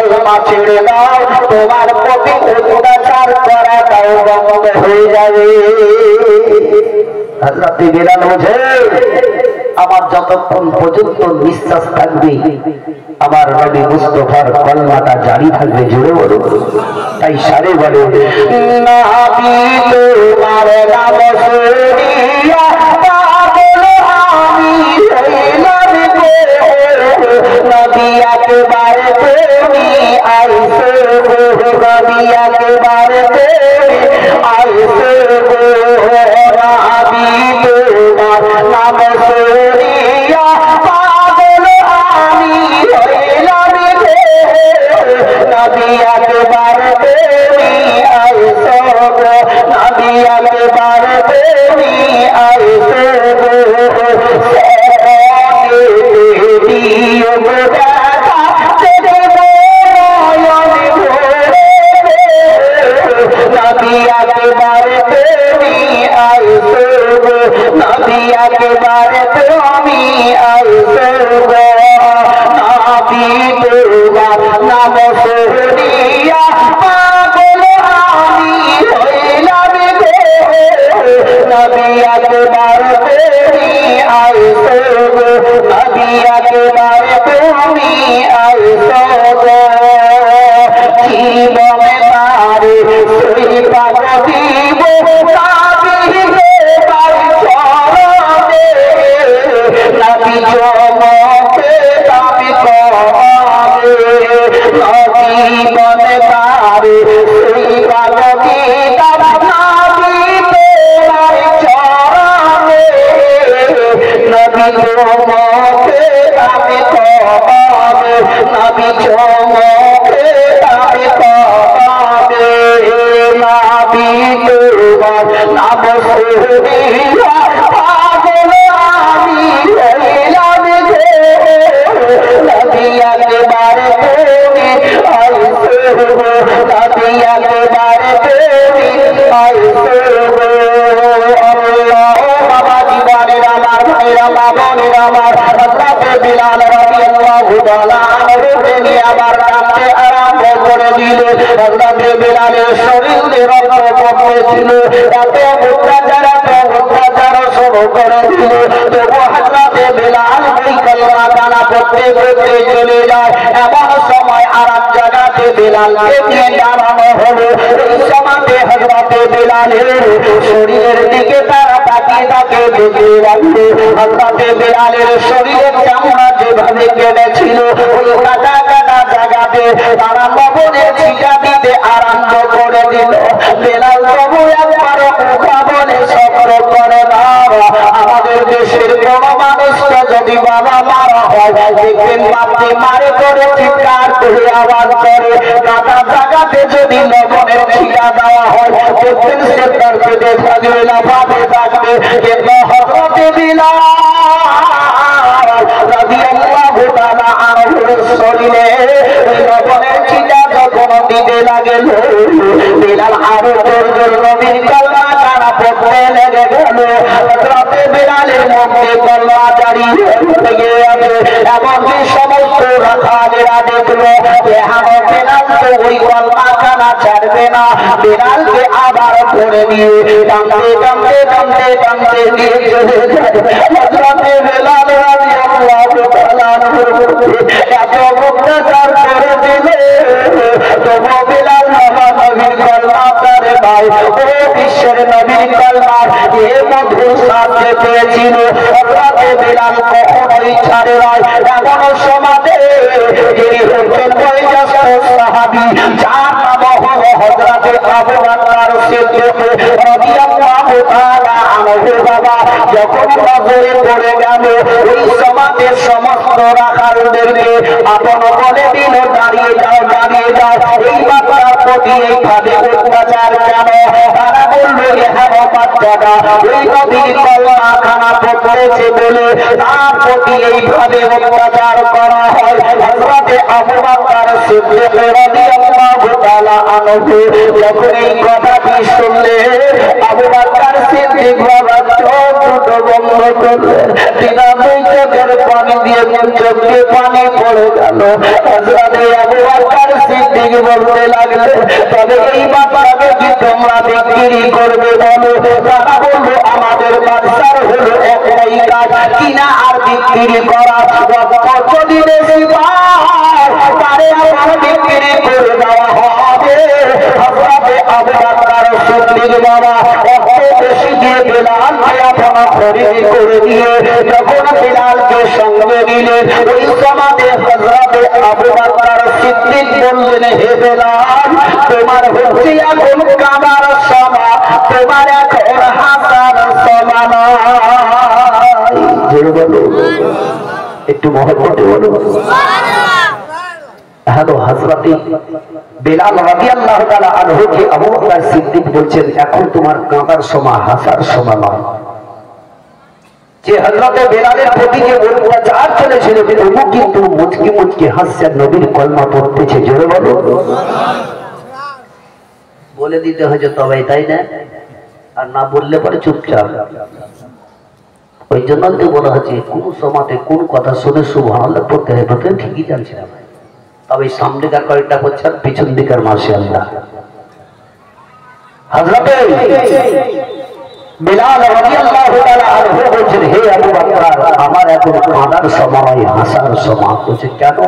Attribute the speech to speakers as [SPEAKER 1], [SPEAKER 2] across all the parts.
[SPEAKER 1] কলমা ছেড়ে দাও, তোমার প্রতি অত্যাচার করাটাও বন্ধ হয়ে যাবে। হযরত বিলাল বোঝে আমার যতক্ষণ পর্যন্ত নিঃশ্বাস থাকবে আমার নবী মুস্তাফার কলমাটা জারি থাকবে। জোরে বলো। তাই সারে বলে নবী তোমার নাম শুনিয়া পাগল আমি হইলাম গো, নবী একেবারে তুমি আইসো গো, নবী একেবারে তুমি আইসো গো, নবী তোমার নাম শুনিয়া পাগল আমি হইলাম গো, নবী একেবারে তুমি আইসো গো, নবী একেবারে তুমি আইসো গো, দিও গো দেখা দেব নয়ন ভরে, নবী একেবারে তুমি আইসো গো, নবী একেবারে তুমি আইসো গো, নবী তোমার নাম শুনিয়া পাগল আমি হইলাম গো, নবী একেবারে তুমি আইসো গো, নবী একেবারে তুমি আইসো গো, জীবনে তারে সেই পাগ দিব নবী তোমার চরণে, নবী জমকে দাবি করে, জীবনে তারে সেই পাগ দিতাম নবী তোমার চরণে, নবী জমকে দাবি করে, নবী জমকে দাবি করে, নবী তোমার নাম শুনিয়া পাগল আমি হইলাম গো, নবী একেবারে তুমি আইসো গো, নবী একেবারে তুমি আইসো গো। আল্লাহ বাবা জীবনের আমার ভাইরা বাবনের আমার হযরত বিলাল রাদিয়াল্লাহু তাআলা আনহুকে নিয়ে আবার কাঁদতে আরম্ভ করে দিল। হযরত বিলালের শরীরে রক্ত পড়তেছিল, এত অত্যাচার শুরু করে দিল। তবু হযরত বিলাল ওই কলমা কানা পড়তে পড়তে চলে যায়। এমন সময় আরাম জায়গাতে বিলালকে নিয়ে দাঁড়ানো হলো। এই সময়তে হযরত বিলালের শরীরের দিকে তারা তাকিয়ে তাকে দেখে রাখলো। হযরত বিলালের শরীরের চামড়া যেভাবে কেটেছিল ওই কাটা কাটা জায়গাতে তারা লবণের ছিটা দিতে আরম্ভ করে দিল। বিলাল তবু একবার মুখা বলে সফর করে না। আমাদের দেশের কোন মানুষকে যদি বাবা মারা হয় দেখবেন বাপকে মারে করে চিৎকার করে আওয়াজ করে, কাটা জায়গাতে যদি লবণের ছিটা দেওয়া হয় দেখবেন সে তার পেটে থাকবে না ভাবে থাকবে। কিন্তু হযরত বিলাল রাদিয়াল্লাহু তাআলা আনহুর শরীরে লবণের ছিটা যখন দিতে লাগল বিলাল আরো জোর নবীর কলমা কানা পড়তে লেগে গেল। হযরত বিলালের মুখে কলমা জারি হয়ে গেছে। এমনকি সমস্ত রাখালেরা দেখলো এখানে বিলাল তো ওই কলমা কানা ছাড়বে না, বিলালকে আবার ধরে নিয়ে টানতে টানতে টানতে টানতে নিয়ে চলে যায়। হযরত বিলাল রাদিয়াল্লাহু তাআলা আনহুর প্রতি এত অত্যাচার করে দিলে তবু বিলাল নবীর কলমা করে নাই। ও বিশ্বের নবীর কলমা এ মধুর সাথে পেয়েছিল। হযরত বিলাল কখনোই ছাড়ে নাই। এমন সমাজে যিনি হচ্ছেন বয়োজ্যেষ্ঠ সাহাবী, যার নাম হলো হযরত আবু বকর সিদ্দিক রাদিয়াল্লাহু তাআলা আনহু। বাবা যখন নজরে পড়ে গেল ওই সমাজের সমস্ত রাখালদেরকে আপন বলে দিল দাঁড়িয়ে যাও দাঁড়িয়ে যাও, এই বাচ্চার প্রতি এইভাবে অত্যাচার কেন? তারা বলল এখানে বাচ্চাটা ওই নবীর কলমা কানা পড়েছে বলে তার প্রতি এইভাবে অত্যাচার করা হয়। হযরত আবু বকর সিদ্দিক রাদিয়াল্লাহু তাআলা আনহু যখন এই কথাটি শুনলে আবু বকর সিদ্দিক বাবা চোখ দুটো বন্ধ করলেন। বিনা দুই চোখের পানি দিয়ে চোখে পানি পড়ে গেল। হযরত আবু বকর লাগলে তবে এই বাচ্চাকে কি তোমরা বিক্রি করবে বলো? তারা বললো আমাদের বাচ্চার হলো একটাই কাজ, কিনা আর বিক্রি করা। যদি বেশি পায় তারে আমার বিক্রি করে দেওয়া হবে। হযরতে আবু বকর সিদ্দিক বাবা অত বেশি দিয়ে বেলালকে আপনা খরিদ করে দিয়ে যখন বেলালকে সঙ্গে নিলেন, ওই সমাজে হযরতে আবু বকর সিদ্দিক বললেন, হে বেলাল, তোমার হচ্ছে এখন কামার সময়, তোমার এখন হাসার সময় নয়। একটু মহব্বতে বলো হ্যালো। হযরতে বেলাল রাদিয়াল্লাহু তাআলা আনহুকে আবু বকর সিদ্দিক বলছেন, এখন তোমার কাঁদার সময়, হাসার সময় নয়। যে হযরতে বেলালের প্রতি যে অত্যাচার চলেছিল, তবু কিন্তু মুচকি মুচকি হাসছেন, নবীর কলমা পড়তেছে। জোরে বলো। বলে দিতে হয়েছে তবে, তাই না? আর না বললে পরে চুপচাপ। ওই জন্য তো বলা হচ্ছে কোন সমাতে কোন কথা শুনে সুবহানাল্লাহ পড়তে হয়, প্রথমে ঠিকই জানছে না, তবে সামনেকার কয়েকটা বছর পিছন দিকের মাশাআল্লাহ। হযরতে বেলাল রাদিয়াল্লাহু তাআলা আনহু বলছেন, হে আবু বকর, আমার এখন কাঁদার সময়, হাসার সময়। বলছে কেন?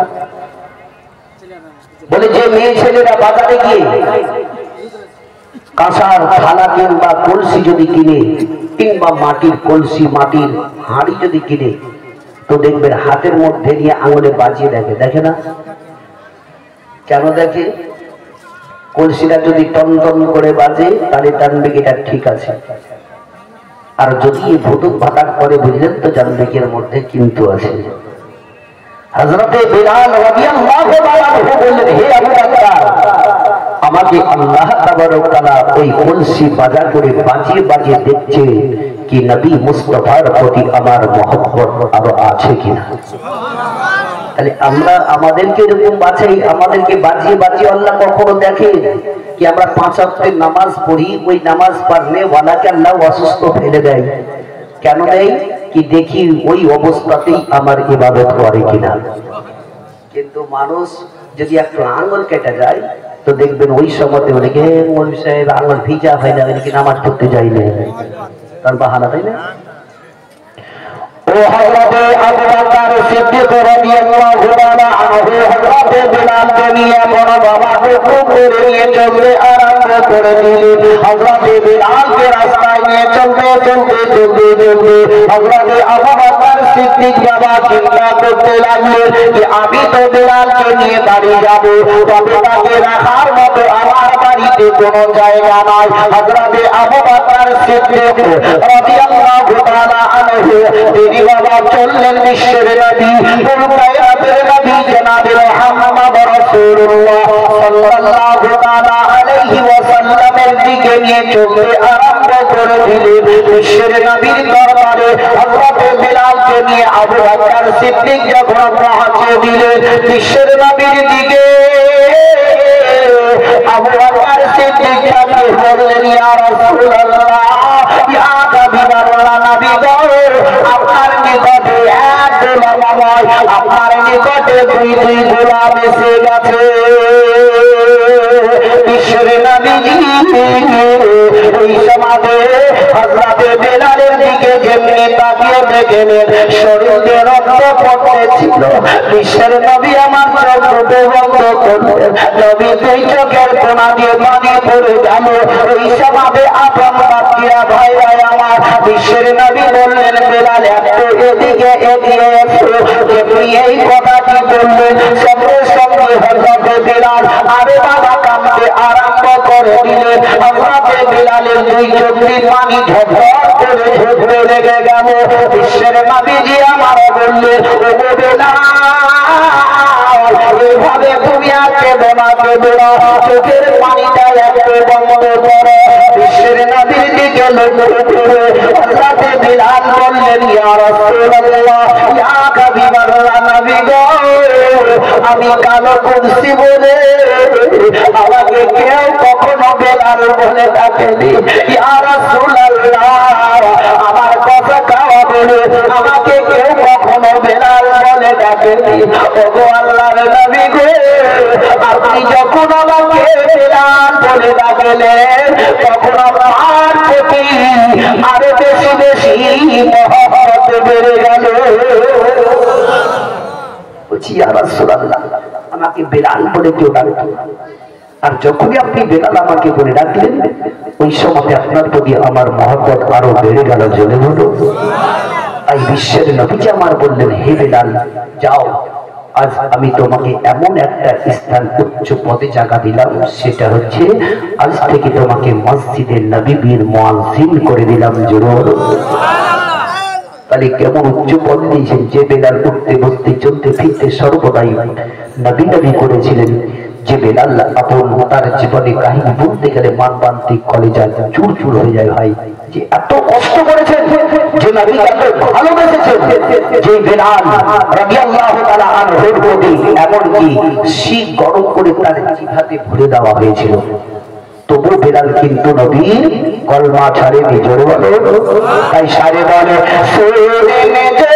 [SPEAKER 1] বলে যে মেয়ে ছেলেরা বাজারে গিয়ে কাঁসার থালা কিংবা কলসি যদি কিনে, কিংবা মাটির কলসি, মাটির হাঁড়ি যদি কিনে, তো দেখবেন হাতের মধ্যে নিয়ে আঙুলে বাজিয়ে দেখে, দেখে না? কেন দেখে? কলসিটা যদি টন টন করে বাজে তাহলে জানবে এটা ঠিক আছে, আর যদি ভুতুক ভাটাক করে বুঝলেন তো জানবে কি এর মধ্যে কিন্তু আছে। হযরতে বেলাল রাদিয়াল্লাহু তাআলা বললেন, হে আবু বকর, আমাকে আল্লাহ তাবারক তাআলা ওই কলসি বাজা করে বাজিয়ে বাজিয়ে দেখছে কি নবী মুস্তাফার প্রতি আমার মহব্বত আরো আছে কিনা। তাহলে আমরা আমাদেরকে এরকম বাছাই, আমাদেরকে বাজিয়ে বাজিয়ে আল্লাহ কখনো দেখে কি আমরা 5 ওয়াক্তের নামাজ পড়ি, ওই নামাজ পড়লে ওয়ালাকে আল্লাহ অসুস্থ ফেলে দেয়। কেন দেয়? কি দেখি ওই অবস্থাতেই আমার ইবাদত করে কিনা। কিন্তু মানুষ যদি একটু আঙ্গুল কেটে যায় তো দেখবেন ওই সময়তে অনেকে মৌলভী সাহেব আঙ্গুল ভিজা হয় না, নাকি নামাজ পড়তে যাই না, তার বাহানা, তাই না? ও হযরতে আবু বকর সিদ্দিক রাদিয়াল্লাহু তাআলা আনহু হযরতে বেলালকে নিয়ে বড় বাবা হুকুম করে নিয়ে চলতে আরম্ভ করে দিলেন। হযরতে বেলালকে রাস্তায় নিয়ে চলতে চলতে চলতে চলতে হযরতে আবু বকর সিদ্দিক বাবা চিন্তা করতে লাগলেন যে আমি তো বেলালকে নিয়ে বাড়ি যাব, তবে তাকে রাখার মতো আমার বাড়িতে কোনো জায়গা নাই। হযরতে আবু বকর সিদ্দিক রাদিয়াল্লাহু তাআলা আনহু তিনি বাবা চললেন বিশ্বের নবী, পুরো কায়নাতের নবী জনাবে মুহাম্মদ রাসূলুল্লাহ সাল্লাল্লাহু তাআলা আলাইহি ওয়াসাল্লামের দিকে নিয়ে চলতে আরম্ভ করে দিলেন। বিশ্বের নবীর দরবারে হযরতে বেলালকে নিয়ে আবু বকর সিদ্দিক যখন পৌঁছে দিলেন বিশ্বের নবীর দিকে, আবু বকর সিদ্দিক তাকে বললেন, ইয়া রাসূলুল্লাহ, ইয়া হাবিবাল্লাহ, নবী গো, আপনার নিকটে এক গোলাম নয়, আপনার নিকটে দুই গোলাম এসে গেছে। বিশ্বের নবীজি ওই সমাজে হযরতে বেলালের দিকে যেমনি তাকিয়ে দেখলেন শরীরে রক্ত পড়তেছিল, বিশ্বের নবী আমার চোখ বন্ধ করলেন। নবী দুই চোখের কোনা দিয়ে পানি পড়ে গেল। ওই সমাজে আপন বাকিরা ভাইরা আমার, বিশ্বের নবী বললেন, বেলাল একটু এদিকে এগিয়ে এসো। যেমনি এই কথাটি বললেন সঙ্গে সঙ্গে হযরতে বেলাল আরে বাবা কাঁদতে আরম্ভ করে দিলেন। হযরতে বেলালের দুই চোখ দিয়ে পানি ঝরঝর করে ঝরতে লেগে গেল। বিশ্বের নবীজি আমার বললেন, ও বেলাল, এভাবে তুমি আর কেঁদো না, কেঁদো না, চোখের পানিটা একটু বন্ধ করো। বিশ্বের নবীর দিকে লক্ষ্য করে হযরতে বেলাল বললেন, ইয়া রাসূলুল্লাহ, ইয়া হাবিবাল্লাহ, নবী গো, আমি কালো কুরসি বলে আমাকে কেউ কখনো বেলাল বলে ডাকেনি। ইয়া রাসূলুল্লাহ, আমার কথা খাওয়া বলে আমাকে কেউ কখনো বেলাল বলে ডাকেনি। ওগো আল্লাহর নবী গো, আপনি যখন আমাকে বেলাল বলে ডাকলেন, তখন আমার প্রতি আরো বেশি বেশি মহব্বত বেড়ে গেল। বলছি ইয়া রাসূলুল্লাহ, আমাকে বেলাল বলে কেউ ডাকতো, আর যখনই আপনি বেলাল আমাকে বলে ডাকলেন ওই সময় আপনার প্রতি আমার মহব্বত আরো বেড়ে গেল। জ্বলে বলো এই বিশ্বের নবীজি আমার বললেন, হে বেলাল যাও, আজ আমি তোমাকে এমন একটা স্থান উচ্চ পদে জায়গা দিলাম, সেটা হচ্ছে আজ থেকে তোমাকে মসজিদের নববীর মুয়াজ্জিন করে দিলাম। জোরে বলো তাহলে কেমন উচ্চ পদ দিয়েছেন, যে বেলাল উঠতে বসতে চলতে ফিরতে সর্বদাই নবী নবী করেছিলেন। যে বেলাল আপন তার জীবনে কাহিনী বলতে গেলে মানবান্তিক কলেজা চুর চুর হয়ে যায় ভাই, যে এত কষ্ট করেছেন, যে নবী তাকে ভালোবেসেছেন, যে বেলাল রাদিয়াল্লাহু তাআলা আনহুর প্রতি এমনকি শিখ গরম করে তার জিহাদে ভরে দেওয়া হয়েছিল, তবু বেলাল কিন্তু নবীর কলমা ছাড়েনি। জোরে বলে তাই সারে বলে সুরেনে যে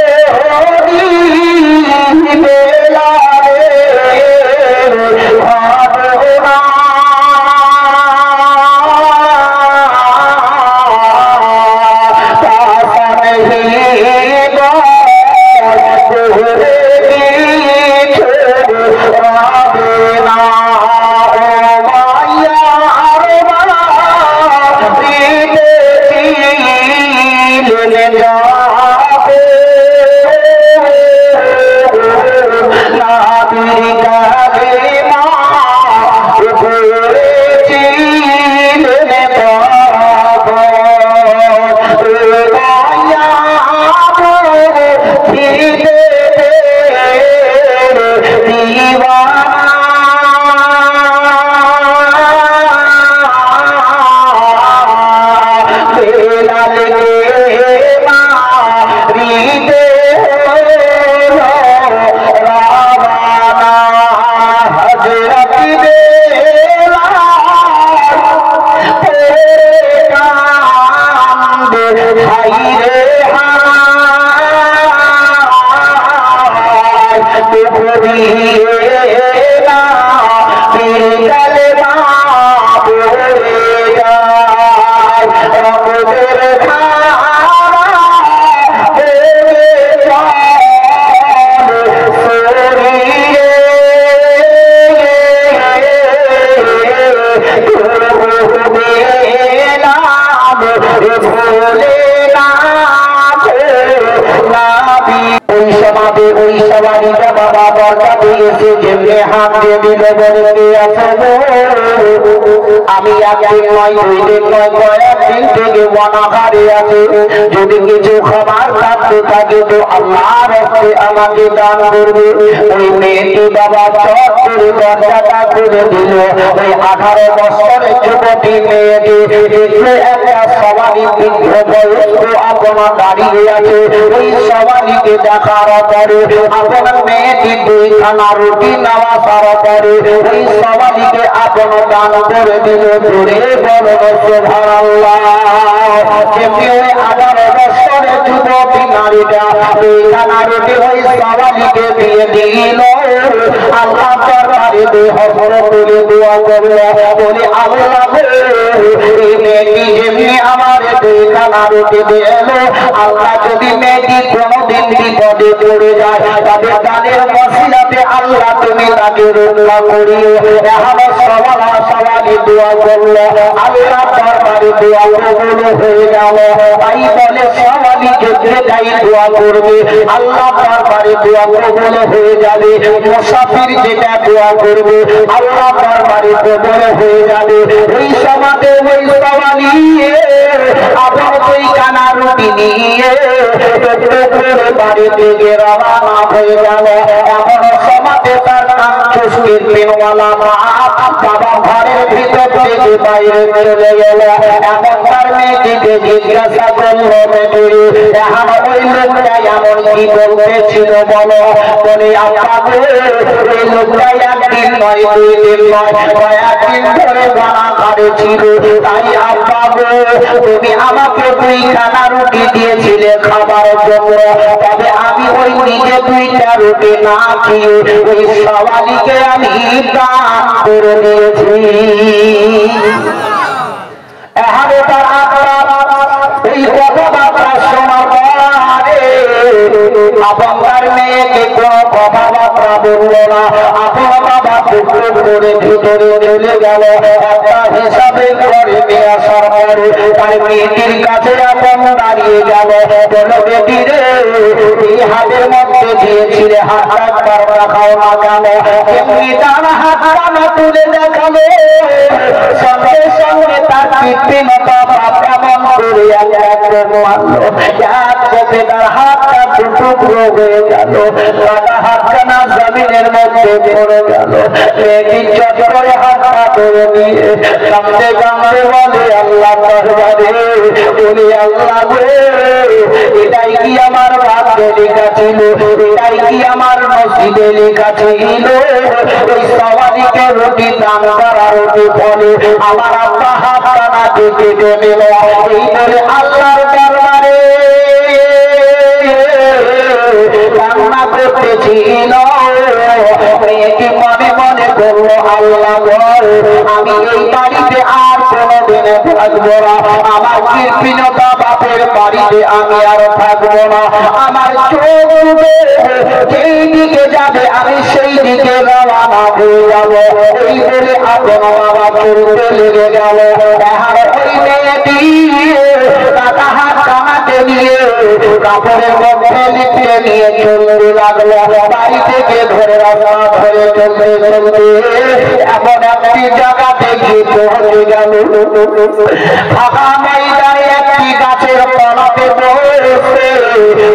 [SPEAKER 1] হরি বেলালে ভাবনা আমি একদিন নয় দুই দিন নয় কয়েকদিন থেকে অনাহারে আছি, যদি কিছু খাবার থাকতে থাকে তো আল্লাহর রাস্তায় আমাকে দান করবে। ওই মেয়েটি বাবা চট করে দরজাটা খুলে দিল। ওই 18 বছরের যুবতী মেয়েটি দেখলে একটা সবারই বৃদ্ধ বয়স্ক আপনা দাঁড়িয়ে আছে। ওই সবারীকে দেখার পরে আপনার মেয়েটি 2খানা রুটি নেওয়া সারা পরে ওই সবারীকে আপনা দান করে দিল। ধরে বলো সুবহানাল্লাহ। যেমনি ওই 18 বছরের যুবতী নারীটা 2খানা রুটি ওই সবারীকে দিয়ে দিল। আল্লাহ দরবারে হযরত তুলে দোয়া করল, বলে আল্লাহ এই মেয়েটি যেমনি আমার 2খানা রুটি দিল, আল্লাহ যদি মেয়েটি কোনোদিন বিপদে পড়ে যায় তবে তাদের ওসিলাতে আল্লাহ তুমি তাকে রক্ষা করিও। এমন সবারই দোয়া করল, আল্লাহ দরবারে দোয়া কবুল হয়ে গেল। তাই বলে সবারই ক্ষেত্রে যাই দোয়া করবে আল্লাহ দরবারে দোয়া কবুল হয়ে যাবে। মুসাফির যেটা দোয়া করবে আল্লাহ দরবারে কবুল হয়ে যাবে। ওই সমাজে ওই সবারই আবার 2খানা রুটি নিয়ে বাড়ি থেকে রওনা হয়ে গেল। এমন সমাজে তার নাম খুশকির পেনওয়ালা মা বাবা ঘরের ভিতর থেকে বাইরে চলে গেল। এমন তার মেয়েটিকে জিজ্ঞাসা করলো, মেয়েটি এখন ওই লোকটা এমন কি বলতেছিল বলো? বলে আব্বা এই লোকটা একদিন নয়, 2 দিন নয়, কয়েকদিন ধরে গানাঘাটে ছিল। তাই আব্বা তুমি আমাকে 2খানা রুটি দিয়েছিলে খাবার জন্য, তবে আমি ওই নিজে 2টা রুটি না খেয়ে ওই সওয়ালিকে আমি দান করে দিয়েছি। এই কথাবার্তা শোনার পরে আপনার মেয়েকে কোনো কথাবার্তা বললো না। আপনার বাবা টুকরো করে ভিতরে চলে গেল। একটা হিসাবে করে নিয়ে আসার পরে তার মেয়েটির কাছে এখন দাঁড়িয়ে গেল। বলো বেটি রে, এই হাতের মধ্যে দিয়েছিলে হাতটা একবার রাখাও না কেন? এমনি তার হাতটা না তুলে দেখালো। সঙ্গে সঙ্গে তার কৃত্রিমতা কেমন করে মারলো। এক চোখে তার হাতটা টুকরো হয়ে গেল। সাদা হাতখানা জমিনের মধ্যে পড়ে গেল। মেয়েটি চট করে হাতটা করে নিয়ে কাঁদতে কাঁদতে বলে আল্লাহ দরবারে, বলি আল্লাহ গো, এটাই কি আমার ভাগ্যে লেখা ছিল? এটাই কি আমার নসিবে লেখা ছিল? ওই সওয়ালিকে রুটি দান করার রুটি ফলে আমার আব্বা হাতটা না কেটে নিল। এই বলে আল্লাহর দরবারে কান্না করতেছিল। মেয়েটি মনে মনে করলো, আল্লাহ আমি এই বাড়িতে আর কোনোদিন থাকবো না। আমার কৃপণতা বাপের বাড়িতে আমি আর থাকবো না। আমার চোখ যেই দিকে যাবে আমি সেই দিকে রওনা হয়ে যাবো। এই বলে আপন বাবা করতে লেগে গেল। ওই মেয়েটি টাকা হাত কামাতে নিয়ে কাপড়ের মধ্যে লিখে নিয়ে চলতে লাগলো। বাড়ি থেকে ধরে রাস্তা ধরে চলতে চলতে এমন একটি জায়গাতে গিয়ে পৌঁছে গেল। ফাঁকা ময়দানে একটি গাছের তলাতে বসে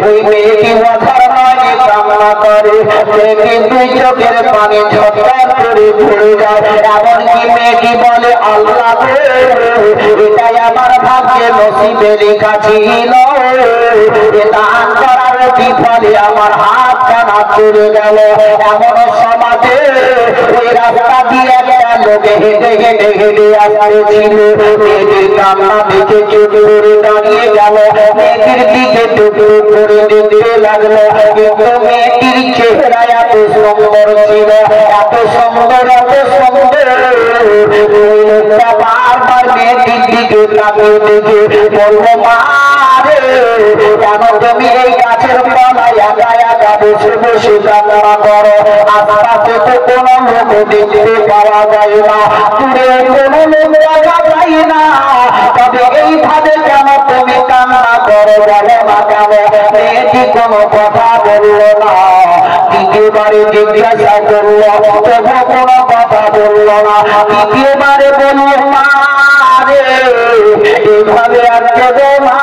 [SPEAKER 1] ওই মেয়েটি মাথার মাঝে কান্না করে। মেয়েটি 2 চোখের পানি ঝরঝর করে পড়ে যায়। এমনকি মেয়েটি বলে, আল্লাহ এটাই আমার ভাগ্যে নসিবে লেখা ছিল। দান করার বিফলে আমার হাত কানা চলে গেল। এমন সমাজে ওই রাস্তা দিয়ে একটা লোকে হেঁটে হেঁটে হেঁটে আসতেছিল। মেয়েটির কান্না দেখে চুপ করে দাঁড়িয়ে গেল। মেয়েটির দিকে টুকরো করে দিতে লাগলো। কিন্তু মেয়েটির চেহারা এত সুন্দর ছিল, এত সুন্দর, এত সুন্দর। ওই লোকটা বারবার মেয়েটির দিকে তাকিয়ে দেখে বললো, মা রে, কেন তুমি এই গাছের তলায় একা একা বসে বসে কান্না করো? আশপাশে তো কোনো লোক দেখতে পাওয়া যায় না, দূরে কোনো লোক দেখা যায় না, তবে এইভাবে কেন তুমি কান্না করো? বলে না কেন? মেয়েটি কোনো কথা বললো না। দ্বিতীয়বারে জিজ্ঞাসা করলো, তবু কোনো কথা বললো না। দ্বিতীয়বারে বললো, মা রে, এইভাবে আর কেঁদো না,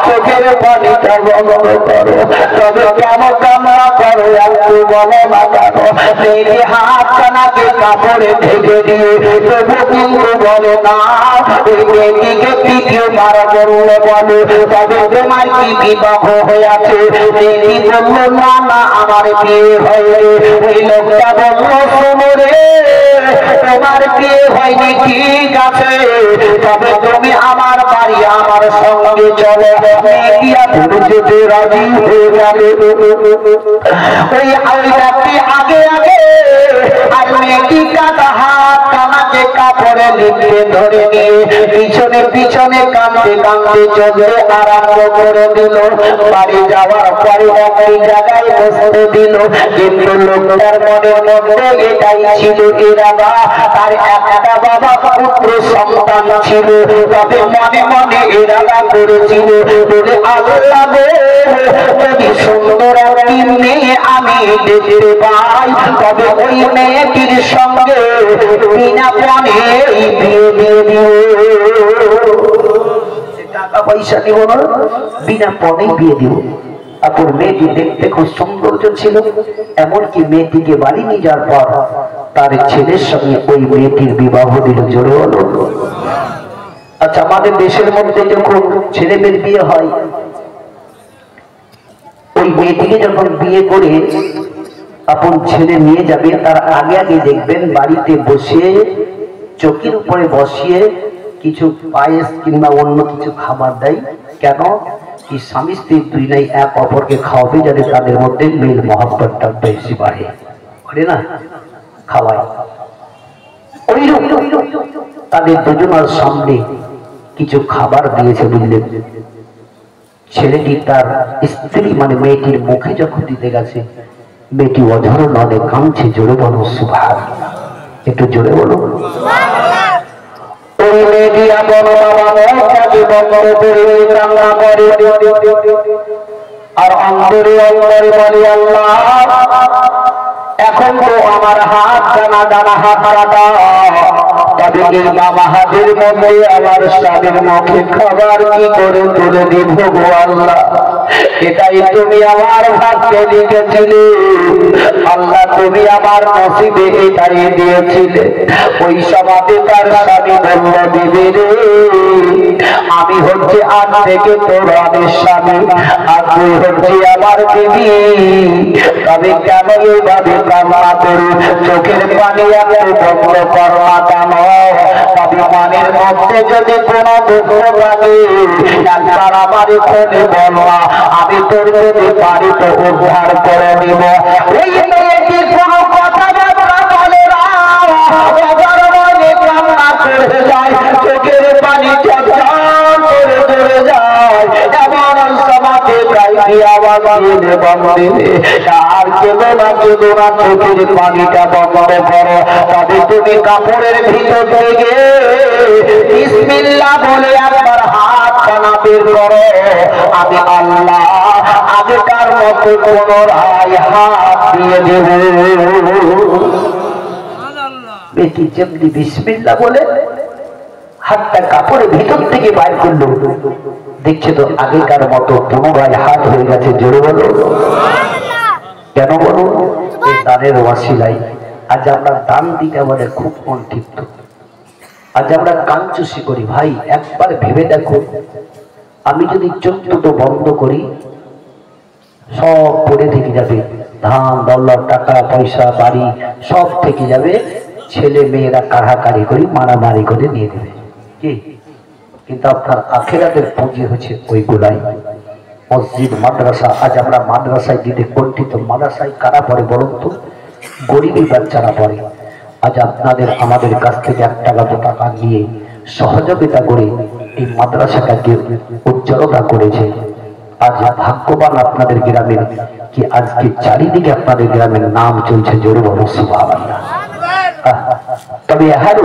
[SPEAKER 1] চোখের পানিটা বন্ধ করো, তবে কেন কান্না করো একটু বলো না কেন? মেয়েটি হাত কানাকে কাপড়ে ঢেকে দিয়ে তবু কিন্তু বলে না। ওই মেয়েটিকে তৃতীয়বার বললো, বলো তবে তোমার কি বিবাহ হয়েছে? মেয়েটি বললো, না না, আমার বিয়ে হয়নি। ওই লোকটা বললো, শোনো রে, তোমার বিয়ে হয়নি ঠিক আছে, তবে তুমি আমার বাড়ি আমার সঙ্গে চলো। মেয়েটি যেতে রাজি হয়ে যাবে। ওই ব্যক্তি আগে আগে আর মেয়েটি কাটা হাত কানাকে কাপড়ে লিখতে ধরে নিয়ে পিছনে পিছনে কাঁদতে কাঁদতে চলতে আরম্ভ করে দিল। বাড়ি যাওয়ার পরে একই জায়গায় বসতে দিল। কিন্তু লোকটার মনের মধ্যে এটাই ছিল, এরাবা তার একটা বাবা পুত্র সন্তান ছিল, তবে মনে মনে এরাবা করেছিল বলে, আল্লাহ যদি সুন্দর একটি মেয়ে আমি দেখতে পাই, তবে ওই মেয়েটির সঙ্গে বিনা পণে বিয়ে দিয়ে দিও। টাকা পয়সা দিব না, বিনা পণে বিয়ে দিব। আপনার মেয়েটি দেখতে খুব সৌন্দর্য ছিল। এমনকি মেয়েটিকে বাড়ি নিয়ে যাওয়ার পর তার ছেলের সঙ্গে ওই মেয়েটির বিবাহ দিল। জোরে বলো। আচ্ছা, আমাদের দেশের মধ্যে যখন ছেলে মেয়ের বিয়ে হয়, ওই মেয়েটিকে যখন বিয়ে করে আপন ছেলে নিয়ে যাবে, তার আগে আগে দেখবেন বাড়িতে বসে চকির উপরে বসিয়ে কিছু পায়েস কিংবা অন্য কিছু খাবার দেয়। কেন? কি স্বামী স্ত্রী দুই নাই এক অপরকে খাওয়াবে, যাতে তাদের মধ্যে মিল মহব্বতটা বেশি বাড়ে, না? খাওয়ায়। তাদের দুজনের সামনে কিছু খাবার দিয়েছে, বুঝলেন? ছেলেটি তার স্ত্রী মানে মেয়েটির মুখে যখন দিতে গেছে, মেয়েটি অঝর নদে কাঁদছে। জোরে বলো সুবহানাল্লাহ। একটু জোরে বলো। ওই মেয়েটি আপন বাবাকে বন্ধ করে কান্না করে, আর অন্তরে অন্তরে বলে, আল্লাহ এখন তো আমার হাত টানা ডানা হাত কাটা, তবে এই বাবা হাতের মধ্যে আমার স্বামীর মুখে খাবার কি করে তুলে দিব গো আল্লাহ? এটাই তুমি আমার ভাগ্যে লিখেছিলে আল্লাহ, তুমি আমার নসিবে এটাই দিয়েছিলে। ওই সমাজে তার স্বামী বলল, বিবি রে, আমি হচ্ছে আজ থেকে তোর আমের স্বামী, আর তুই হচ্ছে আমার বিবি, তবে কেন এইভাবে কান্না করি? চোখের পানি এত বন্ধ করলা কেন? তবে মনের মধ্যে যদি কোনো দুঃখ লাগে, একবার আমার ফোনে বললা, আমি তোর যদি পারি তো উদ্ধার করে নিব। ওই মেয়েটি কোনো কথাবার্তা বলে না, মনে কান্না করে যায়, চোখের পানি ঝরঝর করে চলে যায়। এমন সমাজে গাইতে আওয়াজ দিলে বন্ধে, আর কেঁদো না কেঁদো না, চোখের পানিটা বন্ধ করো। তবে তুমি কাপড়ের ভিতর থেকে বিসমিল্লাহ বলে একবার হাত টানা বের করো, আমি আল্লাহ আগেকার মতো পুনরায় হাত দিয়ে দেব। বেটি যেমনি বিসমিল্লাহ বলে হাতটা কাপড়ের ভিতর থেকে বাইর করলো, দেখছে তো আগেকার মতো পুনরায় হাত হয়ে গেছে। জোরে বলো। কেন বলো? এই দানের ওয়াসিলাই আজ আমরা দান দিতে আমাদের খুব মন তৃপ্ত। আজ আমরা কাঞ্চুসি করি। ভাই একবার ভেবে দেখো, আমি যদি চোখ দুটো বন্ধ করি, সব পড়ে থেকে যাবে, ধান দৌলত টাকা পয়সা বাড়ি সব থেকে যাবে, ছেলে মেয়েরা কাড়াকাড়ি করে মারামারি করে নিয়ে দেবে কি? কিন্তু আপনার আখিরাতের পুঁজি হচ্ছে ওইগুলাই। মসজিদ মাদ্রাসা, আজ আমরা মাদ্রাসায় দিতে কণ্ঠিত। মাদ্রাসায় কারা পড়ে বলুন তো? গরিবী বাচ্চারা পড়ে। আজ আপনাদের আমাদের কাছ থেকে 1 টাকা 2 টাকা নিয়ে সহযোগিতা করে এই মাদ্রাসাটাকে উজ্জ্বলতা করেছে। আজ ভাগ্যবান আপনাদের গ্রামের, কি আজকে চারিদিকে আপনাদের গ্রামের নাম চলছে। জোরে বলো সুবহানাল্লাহ। তবে হ্যালো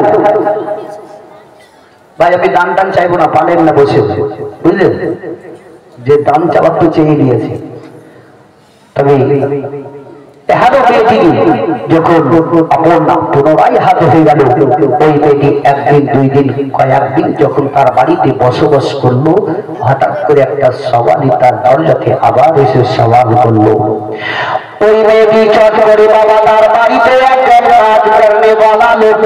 [SPEAKER 1] ভাই, আমি দান টান চাইবো না, পারেন না বসে, বুঝলেন? যে দান চাওয়ার তো চেয়ে নিয়েছে। তবে যখন পুনরায় হাত হয়ে গেল, ওই মেয়েটি 1 দিন 2 দিন কয়েকদিন যখন তার বাড়িতে বসবাস করলো, হঠাৎ করে একটা সওয়ালি তার দরজাকে আবার এসে সওয়াল করলো। ওই মেয়েটি চট করে বাবা তার বাড়িতে একজন কাজ করতে বলা লোক,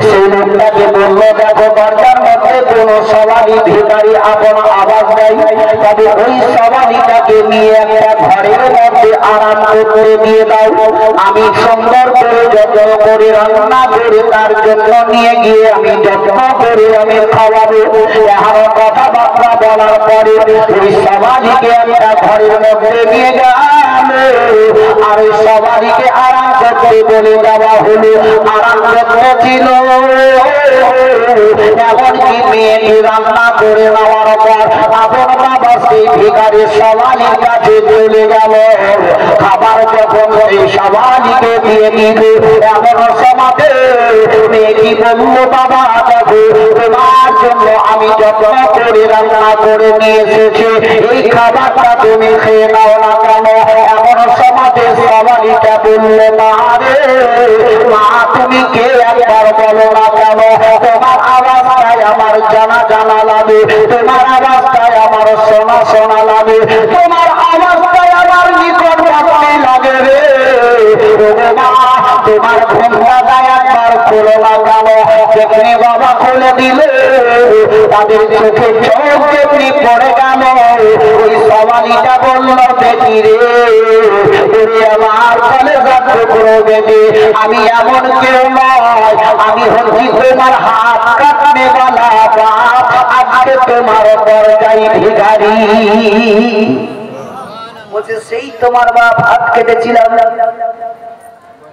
[SPEAKER 1] সেই লোকটাকে বললো, দেখো দরজার মধ্যে কোনো সওয়ালি ভিখারি আপন আওয়াজ দেয়, তবে ওই সওয়ালিটাকে নিয়ে একটা ঘরের মধ্যে আরাম করতে দিয়ে দাও, আমি সুন্দর করে যত্ন করে রান্না করে তার জন্য নিয়ে গিয়ে আমি যত্ন করে আমি খাওয়াবো। এমন কথাবার্তা বলার পরে ওই সওয়ালিকে একটা ঘরের মধ্যে নিয়ে গেল, আর ওই সওয়ালিকে আরাম করতে বলে দেওয়া হলো। আরাম করতেছিল, এমনকি মেয়েটি রান্না করে নেওয়ার পর আপন বাবা সেই ভিখারির সওয়ালির কাছে চলে গেল। খাবার যখন এই সওয়ালিকে দিয়ে দিল, এমন সমাজে মেয়েটি বলল, বাবা দেখো তোমার জন্য আমি যত্ন করে রান্না করে নিয়ে এসেছি, এই খাবারটা তুমি খেয়ে নাও না কেন? এমন সমাজে সওয়ালিটা বলল, মা রে মা, তুমি কে একবার বলো না কেন? তোমার আওয়াজটাই আমার জানা জানা লাগে, তোমার আওয়াজটাই আমার শোনা শোনা লাগে, তোমার আওয়াজটাই আমার নিকটবর্তী লাগে রে। মা, তোমার ঘুমটা না কেন যেমনি বাবা খুলে দিলে তাদের চোখে চোখ যেমনি পড়ে গেল ওই সওয়ালিটা বলল বেটি রে আমার ফলে যাত্র করো বেটি আমি এমন কেউ নয় আমি হচ্ছি তোমার হাত কাটনে বালা বাপ আজকে তোমার দরজায় ভিখারি বলছে সেই তোমার বাপ হাত কেটেছিলাম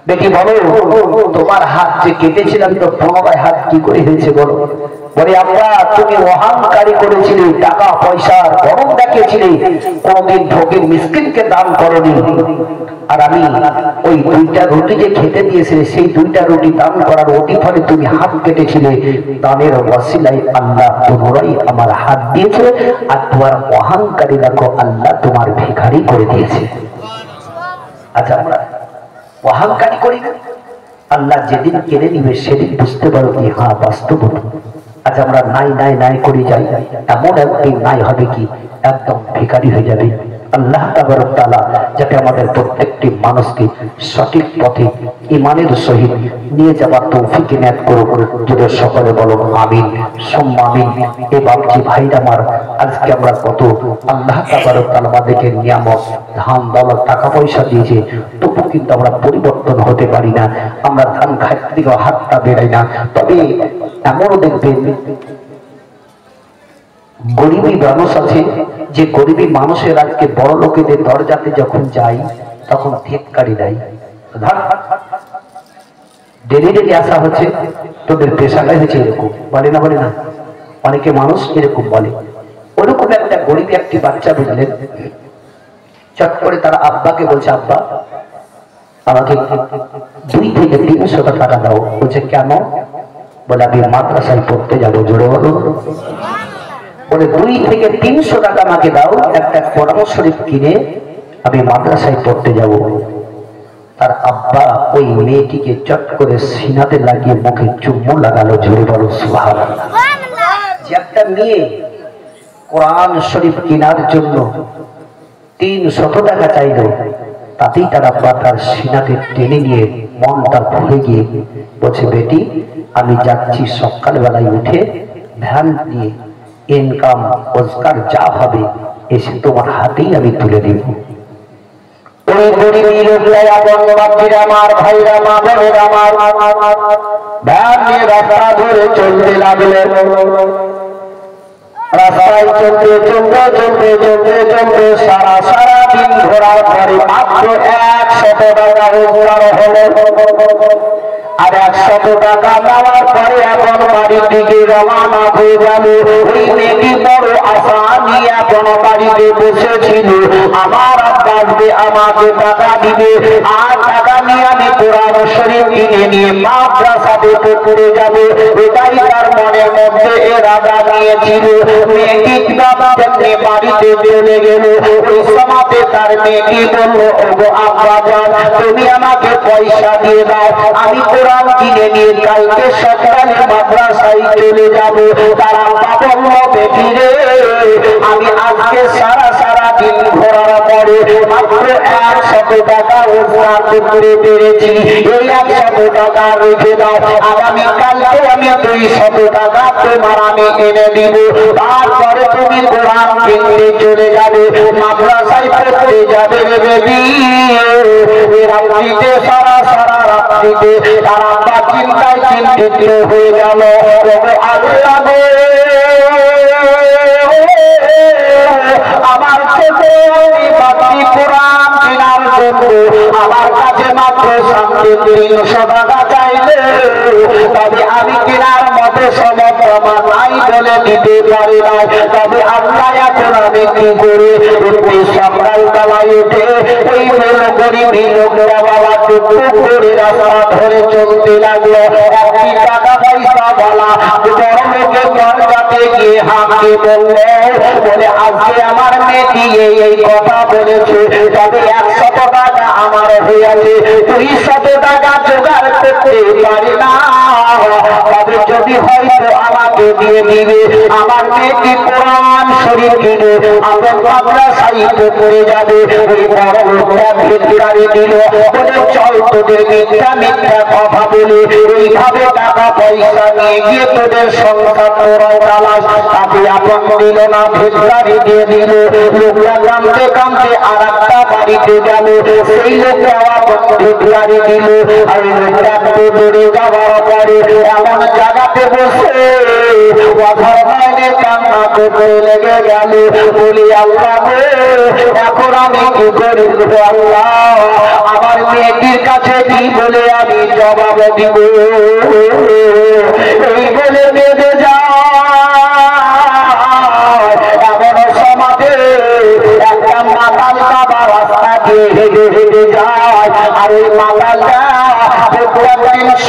[SPEAKER 1] বেটি বলো তোমার হাত যে কেটেছিলাম তো পুনরায় হাত কি করে হয়েছে বলো বলে আমরা তুমি অহংকারী করেছিলে টাকা পয়সার গরম দেখিয়েছিলে কোনদিন ফকির মিসকিনকে দান করনি আর আমি ওই দুইটা রুটি যে খেতে দিয়েছিলে সেই দুইটা রুটি দান করার অতি ফলে তুমি হাত কেটেছিলে দানের ওয়াসিলায় আল্লাহ পুনরায় আমার হাত দিয়েছে আর তোমার অহংকারী দেখো আল্লাহ তোমার ভিখারি করে দিয়েছে আচ্ছা আমরা অহংকারী করি না আল্লাহ যেদিন কেড়ে নিবে সেদিন বুঝতে পারো কি হ্যাঁ বাস্তব আজ আমরা নাই নাই নাই করে যাই এমন একদিন নাই হবে কি একদম ভিখারি হয়ে যাবে আল্লাহ তাবারক তাআলা যাতে আমাদের প্রত্যেকটি মানুষকে সঠিক পথে ঈমানের সহিত নিয়ে যাবার তৌফিক ইনায়াত করুক যদি সকলে বলো আমিন সুম্মা আমিন এ বাপজি ভাইরা আমার আজকে আমরা কত আল্লাহ তাবারক তাআলা আমাদেরকে নিয়ামত ধান দৌলত টাকা পয়সা দিয়েছে তবু কিন্তু আমরা পরিবর্তন হতে পারি না আমরা ধান খাইতে দিকে হাতটা বেড়াই না তবে এমনও দেখবেন গরিবী মানুষ আছে যে গরিবী মানুষের আজকে বড় লোকেদের দরজাতে যখন যাই তখন ধিক্কারি দেয় ডেলি ডেলি আসা হচ্ছে তোদের পেশাটাই হচ্ছে এরকম বলে না অনেকে মানুষ এরকম বলে ওরকম একটা গরিবী একটি বাচ্চা বুঝলেন চট করে তার আব্বাকে বলছে আব্বা আমাকে 2 থেকে 300 টাকা দাও বলছে কেন বলে আমি মাদ্রাসায় পড়তে যাবো জোরে বলো বলে 2 থেকে 300 টাকা আমাকে দাও একটা কোরআন শরীফ কিনে আমি মাদ্রাসায় পড়তে যাব তার আব্বা ওই মেয়েটিকে চট করে সিনাতে লাগিয়ে মুখে চুম্বন লাগালো জোরে বলো সুবহানাল্লাহ যে একটা মেয়ে কোরআন শরীফ কেনার জন্য 300 টাকা চাইলো তাতেই তার আব্বা তার সিনাতে টেনে নিয়ে মনটা ভরে গিয়ে বলছে বেটি আমি যাচ্ছি সকালবেলায় উঠে ধ্যান দিয়ে ইনকাম রোজগার যা হবে এসে তোমার হাতেই আমি তুলে দিব ওই গরিবী লোকরা বন্ধুবান্ধবীরা আমার ভাইরা মা বোনেরা আমার ভ্যান নিয়ে রাস্তা ধরে চলতে লাগলেন রাস্তায় চলতে সারা দিন ঘোরার পরে মাত্র 100 টাকা রোজগার হলো আর 100 টাকা নেওয়ার পরে এখন বাড়ির দিকে রওনা হয়ে যাবে ওই মেয়েটি বড় আশা নিয়ে এখন বাড়িতে বসেছিল আমার আব্বা আসবে আমাকে টাকা দিবে আর টাকা নিয়ে আমি কোরআন শরীফ কিনে নিয়ে মাদ্রাসাতে পড়ে যাবে এটাই তার মনের মধ্যে ইরাদা নিয়েছিল মেয়েটি তেমনি বাড়িতে চলে গেল ওই সময়তে তার মেয়েটি বলল ওগো আব্বা জান তুমি আমাকে পয়সা দিয়ে দাও আমি কোরআন কিনে নিয়ে কালকে সকালে মাদ্রাসায় চলে যাব তার আব্বা বলল বেটি রে আমি আজকে সারা দিন ঘোরার পরে মাত্র 100 টাকা রোজগার করতে পেরেছি এই 100 টাকা রেখে দাও আগামী কালকে আমি 200 টাকা তোমার আমি এনে দিব তারপরে তুমি কোরআন কিনতে চলে যাবে মাদ্রাসায় পড়তে যাবে বেবি রাত্রিতে সারা রাত্রিতে তার আব্বা চিন্তায় চিন্তিত হয়ে গেল আল্লাহ আমার ছোট বাচ্চি কোরআন কেনার জন্য আমার কাছে মাত্র 300 টাকা চাইলে তবে আমি কেনার মতো সমর্থ আমার নাই বলে দিতে পারি না তবে আল্লাহ এখন আমি কি করে সকাল বেলায় উঠে ওই গরিবী লোকরা বাবা টুকটুক করে রাস্তা ধরে চলতে লাগলো একটি টাকা পয়সা বলা বড় লোকের দরজাতে গিয়ে হাঁকে বলে আজকে আমার মেয়েটি এই কথা বলেছে তবে 100 টাকা আমার হয়েছে 200 টাকা জোগাড় করতে পারি না তবে যদি হয়তো আমার আমাকে দিয়ে দিবে। আমার মেয়েটি কোরআন শরীফ কিনে আমার মাদ্রাসায় পড়ে যাবে। ওই বড় লোকটা ভিক্ষারি দিল, বলে চল তোদের মিথ্যা মিথ্যা কথা বলে এইভাবে টাকা পয়সা নিয়ে গিয়ে তোদের সংসার তোরা চালাস। তাকে আপন দিল না, ভিক্ষারি দিয়ে দিল। লোকটা কামতে কামতে আর একটা বাড়িতে গেল, সেই লোকটা আপন ভিক্ষারি দিল। আর লোকটা একটু দূরে যাওয়ার পরে এমন জায়গাতে বসে অধর্মানে কান্না করতে লেগে গেল। বলি আল্লাহ এখন আমি কি করি আল্লাহ, আমার মেয়েটির কাছে কি বলে আমি জবাব দিব? এই বলে বেঁধে যায়। এমন সমাজে একটা মাতাল বাবা রাস্তা দিয়ে হেঁটে হেঁটে যায়। আর ওই মাতালটা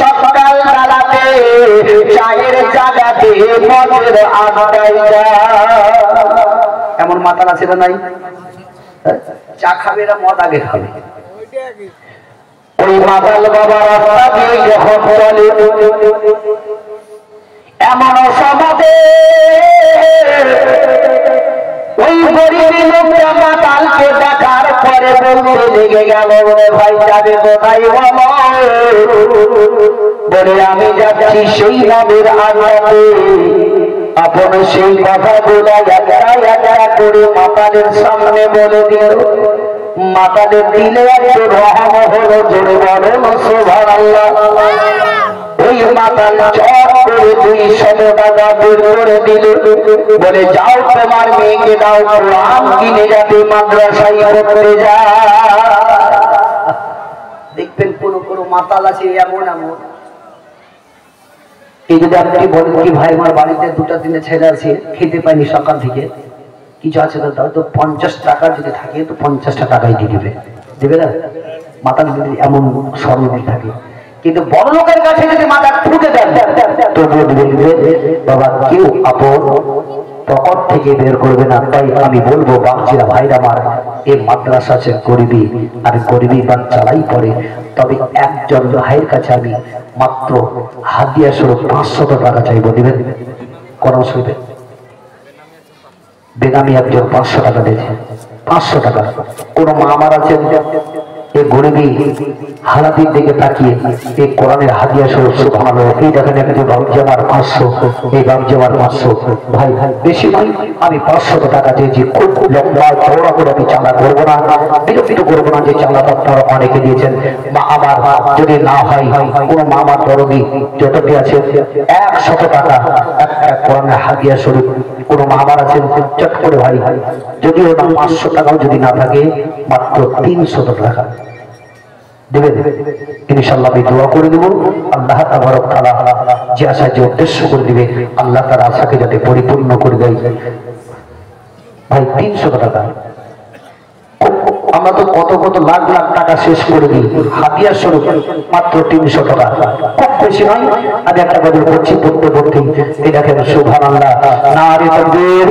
[SPEAKER 1] সকাল বেলাতে চায়ের জায়গাতে মদের আড্ডায় যায়। এমন মাতাল আছে না নাই? চা খাবে না মদ আগে খাবে। ওই মাতাল বাবা রাস্তা দিয়ে যখন বলে এমন সমাজে ওই গরিব লোকটা মাতালকে দেখার পরে বলতে লেগে গেল, ভাই যাবে কোথায় বলো? বলে আমি যাচ্ছি সেই নদীর আড্ডাতে। আপন সেই কথাগুলো একটা একটা করে মাতালের সামনে বলে দিল। মাতালের দিলে একটু রহম হলো, জোরে বলেন সুবহানাল্লাহ। ওই মাতাল চট করে 200 টাকা বের করে দিল, বলে যাও তোমার মেয়েকে দাও, কোরআন কিনে যাতে মাদ্রাসায় পড়তে যায়। দেখবেন কোন কোন মাতাল আছে এমন এমন। এই যদি আপনি বলেন কি ভাই আমার বাড়িতে 2-3 ছেলে আছে, খেতে পাইনি সকাল থেকে, কিছু আছে তো দাও, তো 50 টাকা যদি থাকে তো 50টা টাকাই দিয়ে দিবে, দেবে না? মাতাল যদি এমন সরল থাকে। কিন্তু বড় লোকের কাছে যদি মাথা ঠুকে দেন তবুও বলবে বাবা কেউ আপন পকেট থেকে বের করবে না। তাই আমি বলবো বাচ্চারা ভাইরা আমার, এই মাদ্রাসা আছে গরিবী, আর গরিবী বাচ্চারাই পড়ে। তবে একজন ভাইয়ের কাছে আমি মাত্র হাদিয়া স্বরূপ 500 টাকা চাইবো, দিবেন? কোন অসুবিধা? বেনামি একজন 500 টাকা দিয়েছে, 500 টাকা। কোন মা আমার আছেন এই গরিবী হালাতির দিকে তাকিয়ে এই কোরআনের হাদিয়া স্বরূপ সুবহানাল্লাহ, এই দেখেন একটি বাবজি আমার 500, এই বাবজি আমার 500। ভাই ভাই বেশি ভাই আমি 500 টাকা দিয়েছি। খুব লম্বা চওড়া করে আমি চাঁদা করবো না, বিরক্ত করবো না যে চাঁদা আপনারা অনেকে দিয়েছেন। মা আমার যদি না হয় কোনো মা আমার দরদি যতটি আছে 100 টাকা একটা কোরআনের হাদিয়া স্বরূপ কোনো মা আমার আছেন চট করে ভাই ভাই, যদিও না 500 টাকাও যদি না থাকে মাত্র 300 টাকা দেবেন ইনশাআল্লাহ। আমি দোয়া করে দেব আল্লাহ তাবারক তাআলা যে আশা যে উদ্দেশ্য করে দিবে আল্লাহ তার আশাকে যাতে পরিপূর্ণ করে দেয়। ভাই 300 টাকা আমরা তো কত কত লাখ লাখ টাকা শেষ করে দিই হাদিয়া স্বরূপ, মাত্র 300 টাকা, খুব বেশি নয়। আমি একটা বদল করছি পড়তে পড়তে, এই দেখেন সুবহানাল্লাহ, নারে তাকবীর,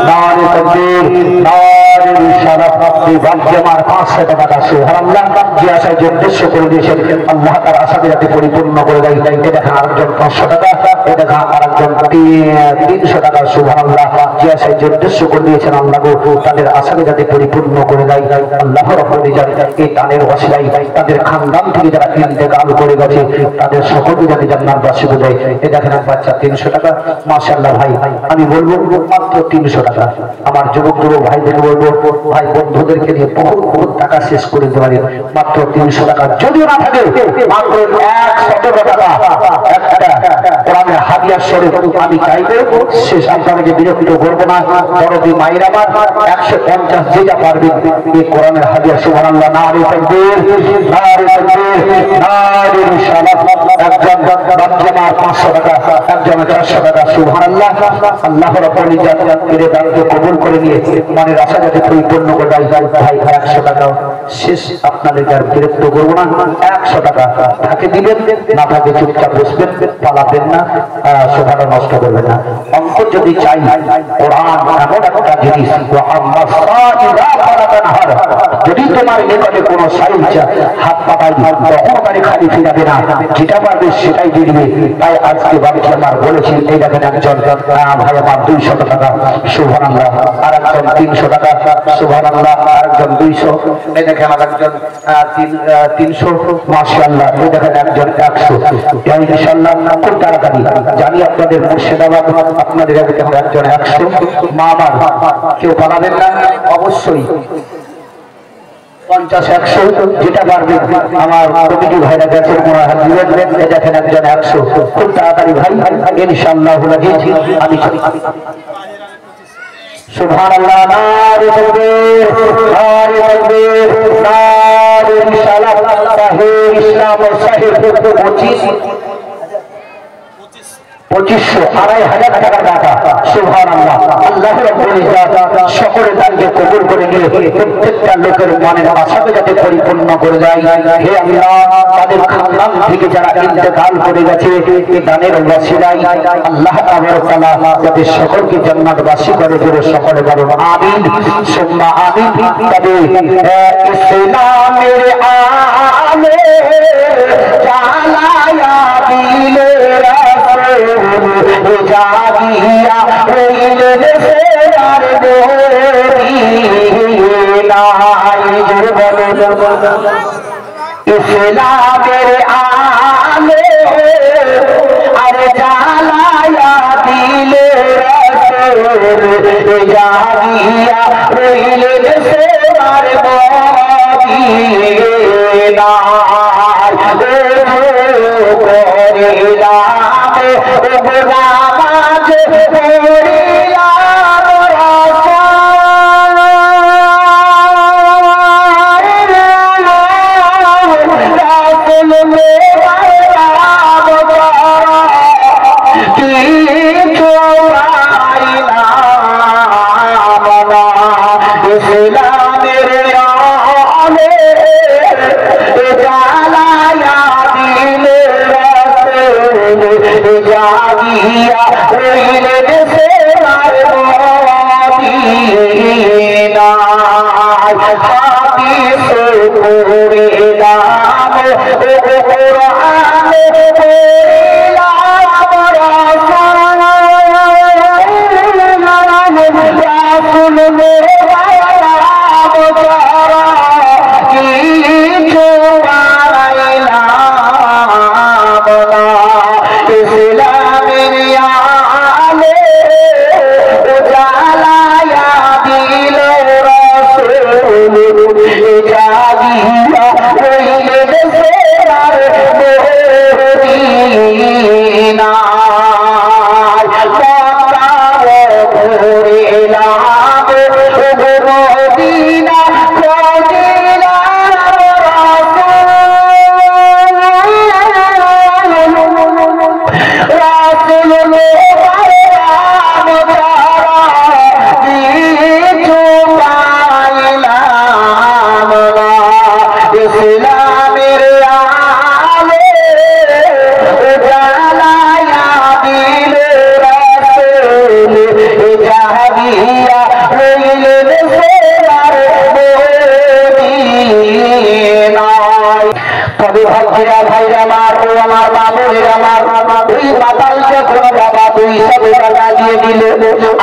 [SPEAKER 1] নারে তাকবীর, নারে রিসালাত। এই বাক্যে আমার 500 টাকা সুবহানাল্লাহ, যে আশায় যে উদ্দেশ্য করে দিয়েছেন আল্লাহ তার আশাকে যাতে পরিপূর্ণ করে দেয়। এই দেখেন আরেকজন 500 টাকা, এই দেখেন আরেকজন 300 টাকা সুবহানাল্লাহ, যে আশায় যে উদ্দেশ্য করে দিয়েছেন আল্লাহ তাদের আশাকে যাতে পরিপূর্ণ করে দেয়। আল্লাহ রাব্বুল ইজ্জত এই দানের ওসিলায় তাদের খানদান থেকে যারা ইন্তেকাল করে গেছে তাদের সকলকে যাতে জান্নাতবাসী করে দেয়। এই দেখেন এক বাচ্চা 300 টাকা, মাশাআল্লাহ। ভাই আমি বলবো মাত্র 300 টাকা। আমার যুবক যুবক ভাইদেরকে বলবো ভাই বন্ধুদেরকে নিয়ে বহুত টাকা শেষ করে দিতে পারে, মাত্র 300 টাকা। যদিও না থাকে মাত্র 117 টাকা একটা কোরআনের হাদিয়া স্বরূপ আমি চাইবো। শেষ আপনাকে বিরক্ত করবো না, দরদি মায়ের আমার 150 যেটা পারবে এই কোরআনের হাদিয়া সুবহানাল্লাহ, নারে তাকবীর, নারে তাকবীর, নারে রিসালাত। একজন বাচ্চা 500 টাকা, একজন 400 টাকা সুবহানাল্লাহ। আল্লাহ রাব্বুল ইজ্জত এর দানকে কবুল করে নিয়ে মনের আশা যাতে পরিপূর্ণ করে দেয়। ভাই 100 টাকা শেষ, আপনাদেরকে আর বিরক্ত করবো না। 100 টাকা থাকে দিবেন, না থাকে চুপচাপ বসবেন, পালাবেন না, শোভাটা নষ্ট করবেন না। অন্তত
[SPEAKER 2] যদি চাই কোরআন এমন একটা জিনিস যদি তোমার নিকটে কোনো সাইজ হাত পাতাই তখন বাড়ি খালি ফিরাবে না, যেটা পারবে সেটাই দিবে। তাই আজকে বাড়িতে আমার বলেছি এই দেখেন একজন ভাই আমার 200 টাকা সুবহানাল্লাহ, আর একজন 300 টাকা সুবহানাল্লাহ, আর একজন 200, এই দেখেন আর একজন 300 মাশাআল্লাহ, এই দেখেন একজন 100। ইনশাআল্লাহ খুব তাড়াতাড়ি জানি আপনাদের মুর্শিদাবাদ আপনাদের একজন 100 মা আমার কেউ বানাবেন না, অবশ্যই 50-100 যেটা পারবে আমার কমিটি ভাইরা গেছে দেখেন একজন 100 খুব তাড়াতাড়ি ভাই ইনশাআল্লাহ আমি সুবহানাল্লাহ নারে তাকবীর নারে তাকবীর নারে রিসালাত সাহিহ ইসলাম ও সাহিহ 2500 টাকা দাতা সুবহানাল্লাহ। আল্লাহ রাব্বুল ইজ্জত সকলের দানকে কবুল করে নিয়ে প্রত্যেকটা লোকের মনের আশাকে যাতে পরিপূর্ণ করে দেয়। হে আল্লাহ, তাদের খানদান থেকে যারা ইন্তেকাল করে গেছে এই দানের ওসিলায় আল্লাহ তাআলা যাতে সকলকে জান্নাতবাসী করে দেবে, সকলে বলুন আমিন সুম্মা আমিন। তবে ইসলামের আলো জ্বালায়া দিলে জাগিয়া হইলেন সেরার মদিনা, ইসলামের আলো আর জ্বালায়া দিলে জাগিয়া হইলেন সেরার মদিনা।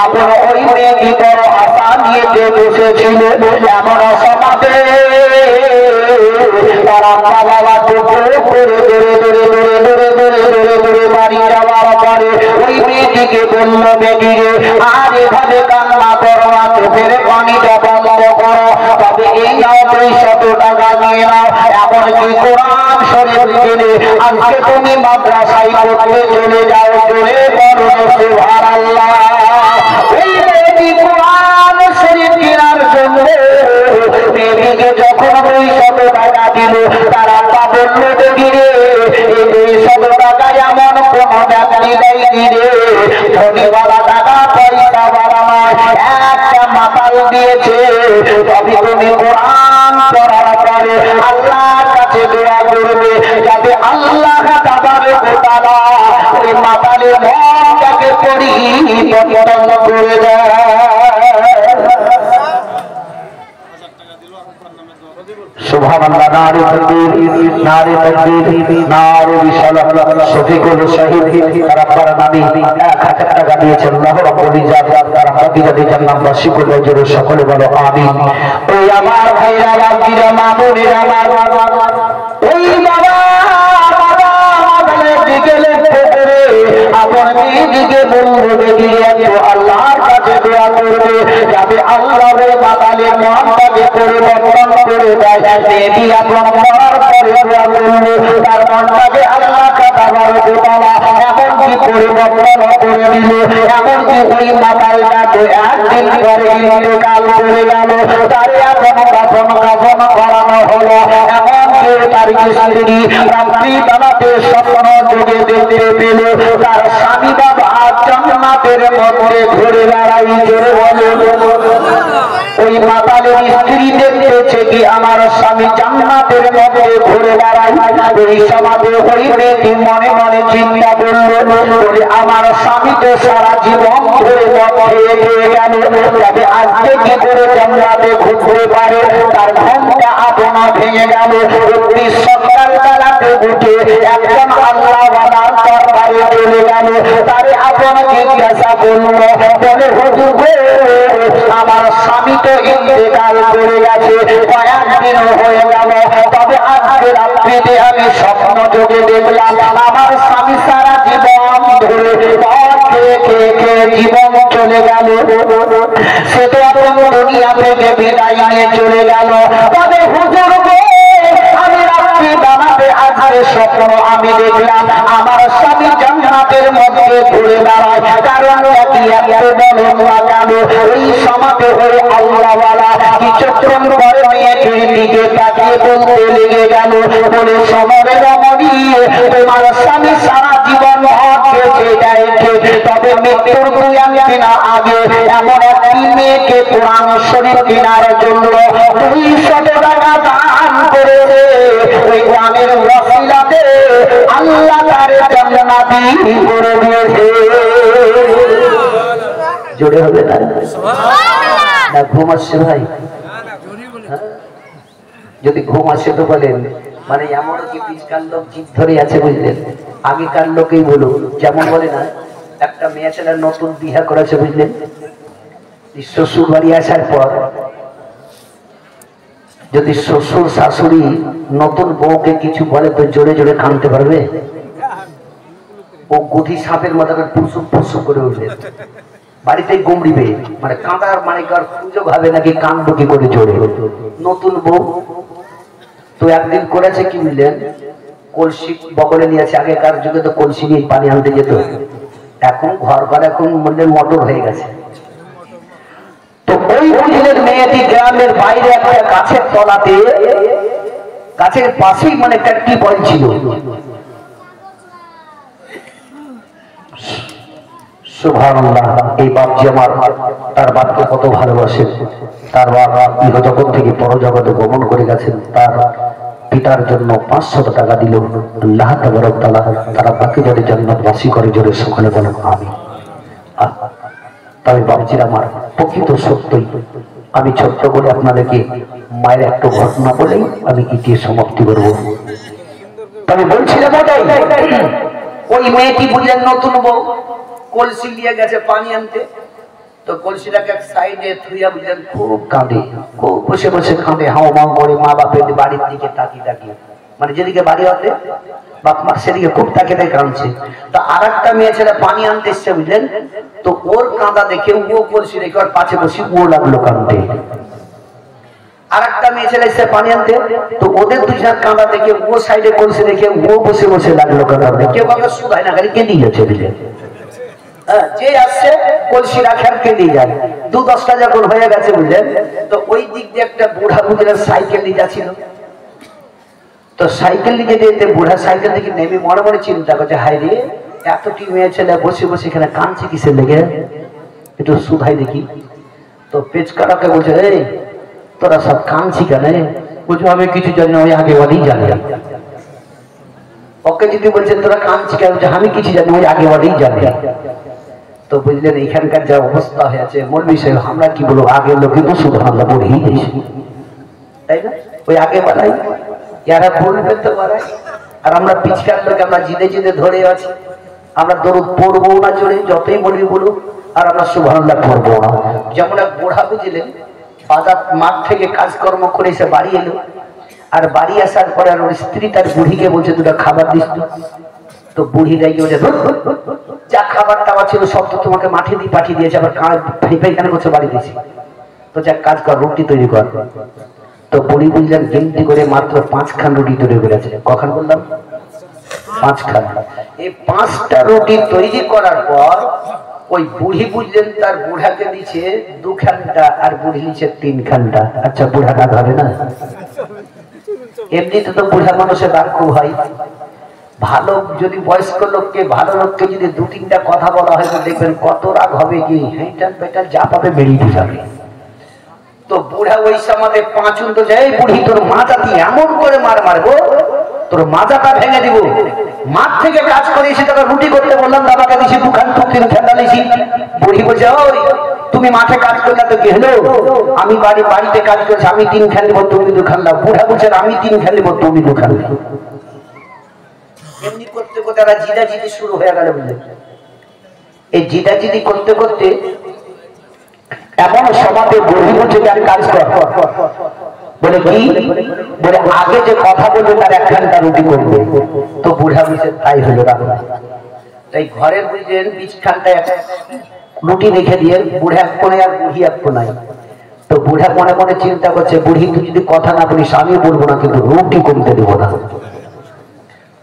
[SPEAKER 2] আপনার ওই মেয়েটি বড় আশা নিয়ে যে বসেছিল এমন সমাজে তারা বাবা করে বাড়ি যাওয়ার পরে ওই মেয়েটিকে বলল বেটিরে আর এভাবে কান্না করো না, চোখের পানিটা বন্ধ করো, তবে এই নাও 200 টাকা নিয়ে নাও, এমনকি কোরআন শরীফ কিনে আজকে তুমি মাদ্রাসায় পড়তে চলে যাও, চলে বলো সুবহানাল্লাহ। এই মেয়েটি কোরআন শরীফ কেনার জন্য মেয়েটিকে যখন 200 টাকা দিল তারা বলল বেটিরে এই 200 টাকা এমন কোন ব্যক্তি দেয়নি রে, ধনীওয়ালা টাকা পয়সা বাড়া নয়, একটা মাতাল দিয়েছে, তবে তুমি কোরআন পড়ার পরে আল্লাহর কাছে দোয়া করবে যাতে আল্লাহ তাবারক ওয়া তাআলা ওই মাতালের মনটাকে পরিবর্তন করে দেয়। সুবহানাল্লাহ, নারে তাকবীর, নারে তাকবীর, নারে রিসালাত। শফিকুল শহীদ রাব্বার নামী 1000 টাকা দিয়েছেন। আল্লাহ রাব্বুল ইজ্জত তার হাবিবের জান্নাত বাসী করে জোরে সকলে বলো আমিন। ওই আমার ভাইরা বাবারা মামুনের আমার ওই বাবা বিকেলে ফজরে আমার মেয়েদিকে বলবে বেরিয়ে এত আল্লাহর কাছে দোয়া করবে, যাবে আল্লাহ রে বাতালে মনটাকে পরিবর্তন করে দেয়। মেয়েদি আপন করার পরে দোয়া করবে, তার মনটাকে আল্লাহ তাবারক ওয়া তাআলা এমন কি পরিবর্তন করে দিল, এমন কি ওই মাতালটাকে একদিন পরে ইন্তেকাল করে গেল, তার এখন কাফন করানো হলো। এমন কি তার স্ত্রী রাত্রি বেলাতে স্বপ্ন যোগে দেখতে পেল তার স্বামী বাবা জান্নাতের মধ্যে ঘুরে বেড়াই। জোরে বলে ওই মাতালের স্ত্রী দেখতেছে কি আমার স্বামী জান্নাতের মধ্যে ঘুরে বেড়াই। এই সমাজে ওই মেয়েটি মনে মনে চিন্তা করল, বলে আমার স্বামী তো সারা জীবন ধরে খেয়ে গেল, তবে আজকে কি করে জান্নাতে ঘুরতে পারে? তার ঘুমটা আপনা ভেঙে গেল। প্রতি সকাল বেলাতে উঠে একজন আল্লাহওয়ালার দরবারে চলে গেল, তারে আপনা জিজ্ঞাসা করল, বলে হুজুর গো, আমার স্বামী তো ইন্তেকাল করে গেছে, কয়েকদিন হয়ে গেল, তবে আজকে রাত্রিতে আমি স্বপ্ন যোগে দেখলাম আমার স্বামী সারা জীবন ধরে খেয়ে জীবন চলে গেল, সে তো এখন দুনিয়া থেকে বিদায় নিয়ে চলে গেল। তবে হুজুর গো, আমি রাত্রি বানাতে আজকে স্বপ্ন আমি দেখলাম আমার স্বামী জান্নাতের মধ্যে ঘুরে বেড়ায়, কারণ কি এত বলেন না কেন? এই সমাজে হয়ে আল্লাহওয়ালা কিছুক্ষণ পরে মেয়েটির দিকে তাকিয়ে বলতে লেগে গেল, বলে সমরে রমণী, তোমার স্বামী সারা জীবন খেয়ে যাইছে, তবে মৃত্যুর 2-1 আগে এমন একটি মেয়েকে কোরআন শরীফ কেনার জন্য 200 টাকা দান করেছে। ওই গ্রামের ওসিলাতে আল্লাহ তার জান্নাতি করে দিয়েছে। জোরে হবে না? না ঘুম আসছে ভাই? যদি ঘুম আসে তো বলেন, মানে এমন কি পিছকার লোক জিদ ধরে আছে বুঝলেন, আগেকার লোকেই বলো, যেমন বলে না একটা মেয়ে ছেলে নতুন বিয়ে করেছে বুঝলেন, শ্বশুর বাড়ি আসার পর যদি শ্বশুর শাশুড়ি নতুন বউকে কিছু বলে তো জোরে জোরে কাঁদতে পারবে? ও গধি সাপের মতো পুরসুপ পুরসুপ করে উঠবে, বাড়িতে গুমড়িবে, মানে কাঁদার মানে সুযোগ হবে নাকি কাঁদবো কি করে জোরে। নতুন বউ তো একদিন করেছে কি বুঝলেন, কলসি বগলে নিয়েছে, আগেকার যুগে তো কলসি নিয়ে পানি আনতে যেত, এখন ঘর ঘর এখন বললেন মোটর হয়ে গেছে। তো ওই বুঝলেন মেয়েটি গ্রামের বাইরে একটা গাছের তলাতে, গাছের পাশেই মানে একটা টিউবওয়েল ছিল। সুবহানাল্লাহ, এই বাপজি আমার তার বাপকে কত ভালোবাসে, তার বাবা ইহজগৎ থেকে পরজগতে গমন করে গেছেন, তার পিতার জন্য 500 টাকা দিল। আল্লাহ তাবারক তাআলা তারা বাকি যদি জান্নাতবাসী করে জোরে সকলে বলেন আমিন। তবে বাপজির আমার প্রকৃত সত্যই আমি ছোট্ট বলে আপনাদেরকে মায়ের একটা ঘটনা বলেই আমি ইতিহাস সমাপ্তি করব। তবে বলছিলাম ওটাই, ওই মেয়েটি বুঝলেন নতুন বউ কলসি নিয়ে গেছে পানি আনতে, তো কলসিটাকে এক সাইডে থুইয়া বুঝলেন খুব কাঁদে, খুব বসে বসে কাঁদে, হাও মাও করে মা বাপের বাড়ির দিকে তাকিয়ে তাকিয়ে, মানে যেদিকে বাড়ি হতে বাপ মা সেদিকে খুব তাকিয়ে কাঁদছে। তো আর একটা মেয়ে ছেলে পানি আনতে এসছে বুঝলেন, তো ওর কাঁদা দেখে ও কলসি রেখে ওর পাশে বসে ও লাগলো কাঁদতে। আর একটা মেয়ে ছেলে এসছে পানি আনতে, তো ওদের দুইজন কাঁদা দেখে ও সাইডে কলসি রেখে ও বসে বসে লাগলো কাঁদতে। কেউ কাউকে শুধায় না, গাড়ি কেঁদেই যাচ্ছে বুঝলেন, যে আসছে কলসি রাখার কেঁদেই যায়। 2-10টা যখন হয়ে গেছে বুঝলেন, তো ওই দিক দিয়ে একটা বুড়া বুঝলেন সাইকেল নিয়ে যাচ্ছিল, তো সাইকেল নিয়ে যেতে বুড়া সাইকেল থেকে নেমে মনে মনে চিন্তা করছে, হায় রে এতটি মেয়ে ছেলে বসে বসে এখানে কাঁদছে কিসের লেগে, একটু শুধাই দেখি। তো পেচকারাকে বলছে, এই তোরা সব কাঁদছি কেন? বলছে আমি কিছু জানি না, ওই আগে বাড়িই জানি। ওকে যদি বলছে তোরা কাঁদছি কেন, আমি কিছু জানি, ওই আগে বাড়িই জানি। তো বুঝলেন এখানকার যা অবস্থা হয়েছে মৌলভী সাহেব আমরা কি বলবো আগের লোকে তো সুবহানাল্লাহ পড়েই দিয়েছি, তাই না? ওই আগে বানাই যারা বলবে তো বানাই, আর আমরা পিছকার লোক আমরা জিদে জিদে ধরে আছি। আমরা দরুদ পড়বো না জোরে যতই বলি বলুক, আর আমরা সুবহানাল্লাহ পড়বো না। যেমন এক বুড়া বুঝলেন বাজার মাঠ থেকে কাজকর্ম করে এসে বাড়ি এলো, আর বাড়ি আসার পরে আর ওর স্ত্রী তার বুড়িকে বলছে দুটো খাবার দিস। তো বুড়ি রেগে বলছে যা খাবার টাবার ছিল সব তো তোমাকে মাঠে দিয়ে পাঠিয়ে দিয়েছে, আবার পায়খানা করছে বাড়ি দিয়েছি, তো যা কাজ কর রুটি তৈরি কর। তো বুড়ি বুঝলেন গিনতি করে মাত্র 5 খান রুটি তৈরি করেছে। কখন বললাম? 5 খান। এই 5টা রুটি তৈরি করার পর ওই বুড়ি বুঝলেন তার বুড়াকে দিচ্ছে 2 খানটা আর বুড়ি নিচ্ছে 3 খানটা। আচ্ছা বুড়াটা ধরে না? এমনিতে তো বুড়া মানুষের রাগ খুব হয়। ভালো যদি বয়স্ক লোককে ভালো লোককে যদি 2-3টা কথা বলা হয় তো দেখবেন কত রাগ হবে, কি হেঁটান বেটান যা পাবে বেরিয়ে যাবে। তো বুড়া ওই সমাজে 5 উন্টো যায়, বুড়ি তোর মাথা দিয়ে এমন করে মার মারবো তোর মাথাটা ভেঙে দিব। মাঠ থেকে কাজ করে এসে তোকে রুটি করতে বললাম বাবাকে দিছি 2 খান 3 খান দিছি। বুড়ি বলছে ওই তুমি মাঠে কাজ করলে তো কি হলো, আমি বাড়িতে কাজ করছি, আমি 3 খান নিব তুমি 2 খান দাও। বুড়া বলছে আমি 3 খান নিব তুমি 2 খান দাও। এমনি করতে করতে তারা জিদাজিদি শুরু হয়ে গেল। বুঝলেন এই জিদাজিদি করতে করতে এমন সমাজে বুড়ি বলছে তার কাজ কর বলে কি বলে আগে যে কথা বলবে তার 1 ঘন্টা রুটি করবে। তো বুড়া বলছে তাই হলো না। তাই ঘরের বুঝলেন 20 খানটা রুটি রেখে দিয়ে বুড়া এক কোণে আর বুড়ি এক কোণায়। তো বুড়া মনে মনে চিন্তা করছে বুড়ি তুই যদি কথা না বলিস আমি বলবো না, কিন্তু রুটি করতে দেবো না।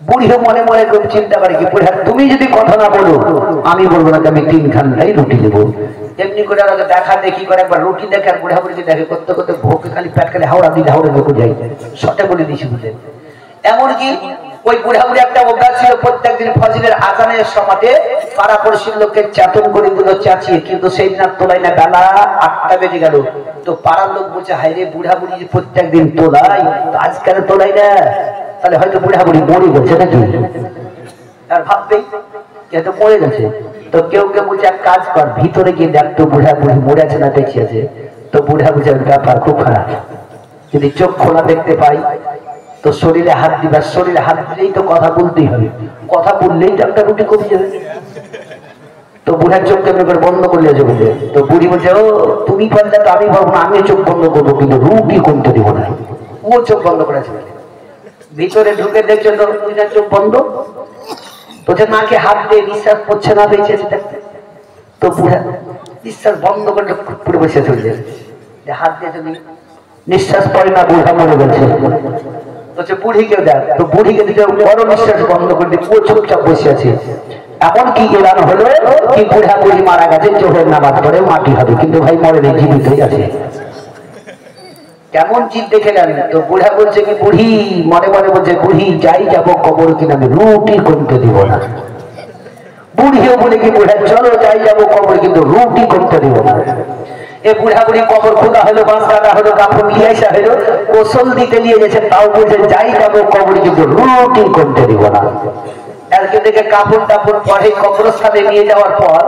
[SPEAKER 2] বুড়িও মনে মনে করে চিন্তা করে কি বুড়া তুমি যদি কথা না বলো আমি বলবো না, আমি 3 খানটাই রুটি দেবো। এমনি করে দেখা দেখি করে একবার রুটি দেখে আর বুড়া বুড়িকে দেখে করতে করতে ভোকে খালি পেট খালি হাওড়া দিলে হাওড়া দেখো যাই সটে বলে দিয়েছি। বুঝলেন এমনকি ওই বুড়া বুড়ি একটা অভ্যাস ছিল প্রত্যেকদিন ফজরের আজানের সময়তে পাড়া পড়শির লোককে চেতন করে দিল চাচিয়ে, কিন্তু সেই দিন তোলাই না, বেলা 8টা বেজে গেল। তো পাড়ার লোক বলছে হাই রে বুড়া বুড়ি যে প্রত্যেকদিন তোলাই তো আজকাল তোলাই না, তাহলে হয়তো বুড়া বুড়ি মরে গেছে নাকি, আর ভাববেই যেহেতু মরে গেছে। তো কেউ কেউ বলছে এক কাজ কর ভিতরে গিয়ে দেখ তো বুড়া বুড়ি মরে আছে না দেখিয়েছে। তো বুড়া বুঝে ব্যাপার খুব খারাপ, যদি চোখ খোলা দেখতে পাই তো শরীরে হাত দিবা, শরীরে হাত দিলেই তো কথা বলতেই হবে, কথা বললেই তো একটা রুটি কমে যাবে। তো বুড়ার চোখ কেমন করে বন্ধ করলে যাবে। তো বুড়ি বলছে ও তুমি পারলে তো আমি ভাববো না, আমি চোখ বন্ধ করবো কিন্তু রুটি কমতে দিব না। ও চোখ বন্ধ করেছে, ভিতরে ঢুকে দেখছে তো বুড়ার চোখ বন্ধ, বলছে নাকে হাত দিয়ে নিঃশ্বাস পড়ছে না বেঁচে দেখতে। তো বুড়া নিঃশ্বাস বন্ধ করে পুরো বসে চলছে, হাত দিয়ে যদি নিঃশ্বাস পড়ে না বুড়া মরে গেছে। বলছে বুড়িকে দেখ, তো বুড়িকে দিকে বড় নিঃশ্বাস বন্ধ করে দিয়ে পুরো চুপচাপ বসে আছে। এমন কি এলান হলো কি বুড়া বুড়ি মারা গেছে, জোহরের নামাজ পড়ে মাটি হবে, কিন্তু ভাই মরে নেই, জীবিতই আছে। কেমন চিৎ দেখে গেল। তো বুড়া বলছে কি বুড়ি মনে মনে বলছে বুড়ি যাই যাবো কবর কিনা আমি রুটি করতে দিব না। বুড়িও বলে কি বুড়া চলো যাই যাবো কবর কিন্তু রুটি করতে দিব না। এ বুড়া বুড়ি কবর খোদা হলো, বাঁশ কাটা হলো, কাপড় নিয়ে আসা হলো, গোসল দিতে নিয়ে গেছে, তাও বলছে যাই যাবো কবর কিন্তু রুটি করতে দিব না। কালকে থেকে কাপড় টাপড় পরে কবরস্থানে নিয়ে যাওয়ার পর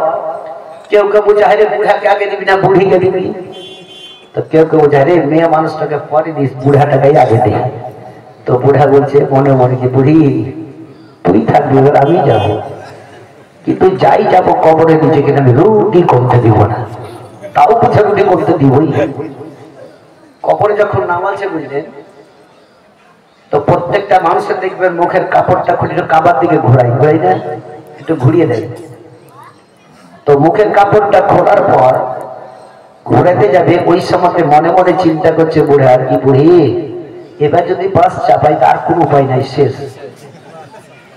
[SPEAKER 2] কেউ কেউ বলছে আরে বুড়াকে আগে দিবি না বুড়িকে দিবি। তো কেউ কেউ বলছে আরে মেয়ে মানুষটাকে পরে দিস, বুড়াটাকে আগে দিই। তো বুড়া বলছে মনে মনে যে বুড়ি তুই থাকবি এবার আমি যাবো, কিন্তু যাই যাবো কবরের নিচে কিনা আমি রুটি করতে দিব না। তাও বুঝে রুটি করতে দিবই। কবরে যখন নামালছে বুঝলেন তো প্রত্যেকটা মানুষের দেখবেন মুখের কাপড়টা খুলে কাবার দিকে ঘোরাই না, একটু ঘুরিয়ে দেয়। তো মুখের কাপড়টা খোলার পর ঘোরাতে যাবে, ওই সময় মনে মনে চিন্তা করছে বুড়া আর কি বুড়ি এবার যদি বাস চাপাই তার কোনো উপায় নাই, শেষ।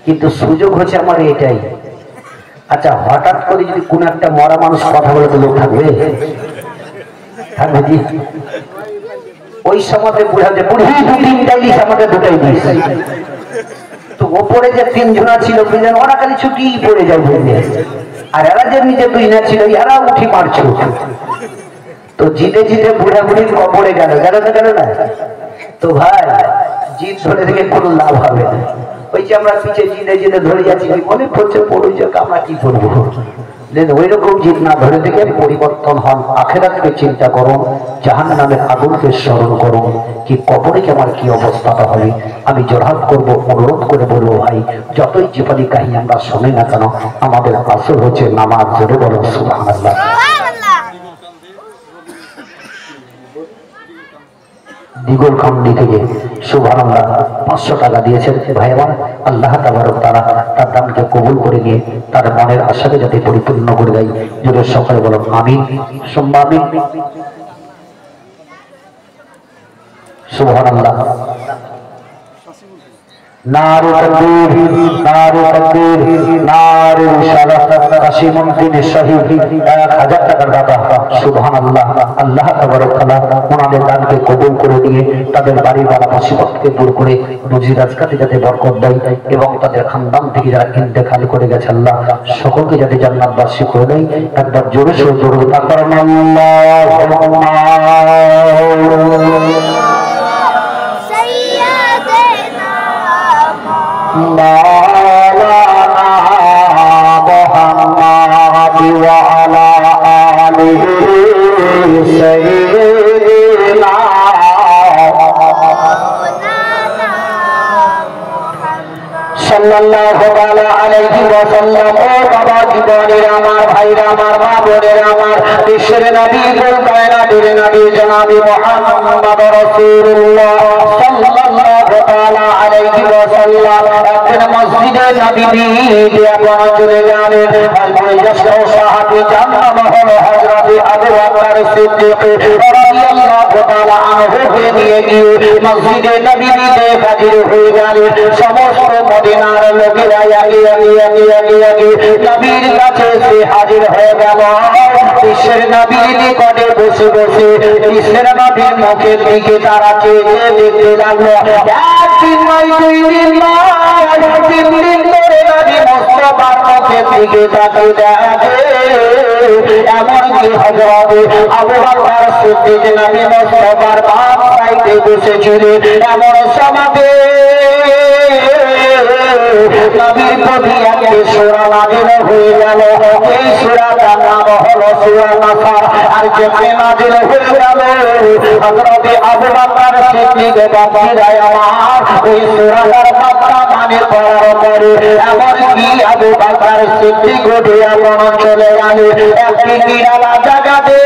[SPEAKER 2] কিন্তু সুযোগ হচ্ছে আমার এটাই। আচ্ছা হঠাৎ করে যদি কোন একটা মরা মানুষ কথা বলে তো লোক থাকবে, ওই সময় বুড়া যে বুড়ি 2-3টাই দিস আমাদের 2টাই দিস। তো ওপরে যে 3 জনা ছিল বুঝলেন ওরা খালি ছুটি পড়ে যায় বুঝলেন, আর এরা যে নিচে 2 না ছিল এরা উঠি মারছিল। তো জিতে জিতে বুড়া বুড়ির কবরে গেল না। তো ভাই জিত ধরে থেকে কোনো লাভ হবে না। ওই যে আমরা পিছিয়ে জিতে জিতে ধরে যাচ্ছি মনে পড়ছে পড়ে যাক আমরা কি করবো। ওই রকম জিদ না ধরে থেকে পরিবর্তন হন, আখেরাতকে চিন্তা করুন, জাহান্নামের আগুনকে স্মরণ করুন, কি কবরে আমার কি অবস্থাটা হবে। আমি জোরহাত করব, অনুরোধ করে বলবো, ভাই যতই জীবনী কাহিনী আমরা শুনি না কেন, আমাদের আসল হচ্ছে নামাজ। জোরে বলো সুবহানাল্লাহ। দিগলকান্দি থেকে সুবহানাল্লাহ 500 টাকা দিয়েছেন ভাই আমার। আল্লাহ তাবারক তাআলা তার দানকে কবুল করে নিয়ে তার মনের আশাকে যাতে পরিপূর্ণ করে দেয়। জোরে সকলে বলো আমিন, সুম্মা আমিন। সুবহানাল্লাহ। নারে তাকবীর, নারে তাকবীর, নারে রিসালাত। কাশিমউদ্দিন শহীদ 1000 টাকার দাতা। সুবহানাল্লাহ। আল্লাহ তাবারক তাআলা ওনাদের দানকে কবুল করে দিয়ে তাদের বাড়ি বাড়া মুসিবতকে দূর করে রুজি রাজগাতে যাতে বরকত দেয় এবং তাদের খানদান থেকে যারা ইন্তেকাল করে গেছে আল্লাহ সকলকে যাতে জান্নাতবাসী করে দেয়। একবার জোরে সোরে জোরে তাকবীর আল্লাহুম্মা মাওলানা মুহাম্মদ ওয়া আলা আলিহি সাইয়্যিদিনা সাল্লাল্লাহু তাআলা আলাইহি ওয়াসাল্লাম। ও বাবা জীবনের আমার ভাইরা আমার, মা বোনের আমার, বিশ্বের নবী কুল কায়নাতের নবী জনাবে মুহাম্মদ রাসূলুল্লাহ সাল্লাল্লাহু তাআলা আলাইহি ওয়াসাল্লাম একদিন মসজিদে নববীতে আপনারা চলে গেলেন। বয়োজ্যেষ্ঠ সাহাবী যার নাম হলো হযরত আবু বকর সিদ্দিক রাদিয়াল্লাহু তাআলা আনহুকে নিয়ে গিয়ে মসজিদে নববীতে হাজির হয়ে গেলেন। সমস্ত মদিনার লোকেরা নবীর কাছে এসে হাজির হয়ে গেল। বিশ্বের নবীর নিকটে বসে বসে বিশ্বের নবীর মুখের দিকে তারা চেয়ে দেখতে লাগলো। একদিন নয়, 2 দিন নয়, 3 দিন ধরে নবী মুস্তাফার মুখের দিকে তাকিয়ে দেখে। এমনকি হযরত আবু বকর সিদ্দিক নবী মুস্তাফার বাম সাইডে বসেছিলেন। এমন সময় নবীর প্রতি একটি সূরা নাযিল হয়ে গেল। এই সূরাটার নাম হলো সূরা নাসর। আর যেখানে নাযিল হয়ে গেল হযরত আবু বকর সিদ্দিক বাবাই আমার ওই সূরাটার পাতা মানে পড়ার পরে এমনকি আবু বকর সিদ্দিক উঠে এখন চলে গেল একটি নিরালা জায়গাতে।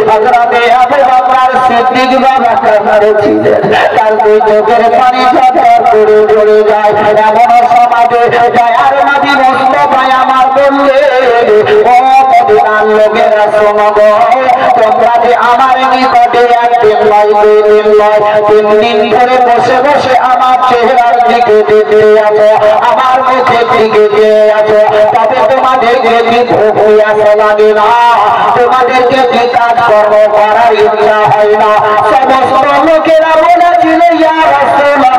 [SPEAKER 2] হযরত আবু বকর সিদ্দিক বাবা কান্নারে ছিলেন, তার দুই চোখের পানি ঝরঝর করে পড়ে যায়। এমন সমাজে দয়ার নবী মুস্তাফা আমার বললেন, ও মদিনার লোকেরা শোনো গো, তোমরা যে আমার নিকটে একদিন নয়, 2 দিন নয়, 3 দিন ধরে বসে বসে আমার চেহারার দিকে দেখে আছো, আমার মুখের দিকে চেয়ে আছো, তবে তোমাদেরকে কি ভোগ হইয়াছে লাগে না? তোমাদেরকে কি কাজ কর্ম করার ইচ্ছা হয় না? সমস্ত লোকেরা বলেছিল, ইয়া রাসূলুল্লাহ,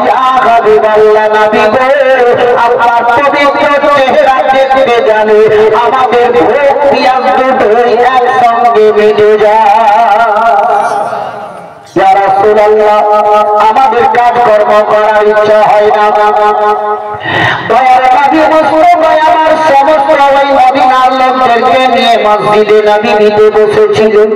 [SPEAKER 2] ইয়া হাবিবাল্লাহ, নবী গো, আপনার পবিত্র চেহারা দেখতে জানি আমাদের ভোগ পিয়াস দুটোই একসঙ্গে মিটে যায়। ইয়া রাসূলুল্লাহ, আমাদের কাজ কর্ম করার ইচ্ছা হয় না। দয়ার নবী মুস্তাফা আমার সমস্ত ওই মদিনার লোকদেরকে নিয়ে মসজিদে নববীতে বসেছিলেন।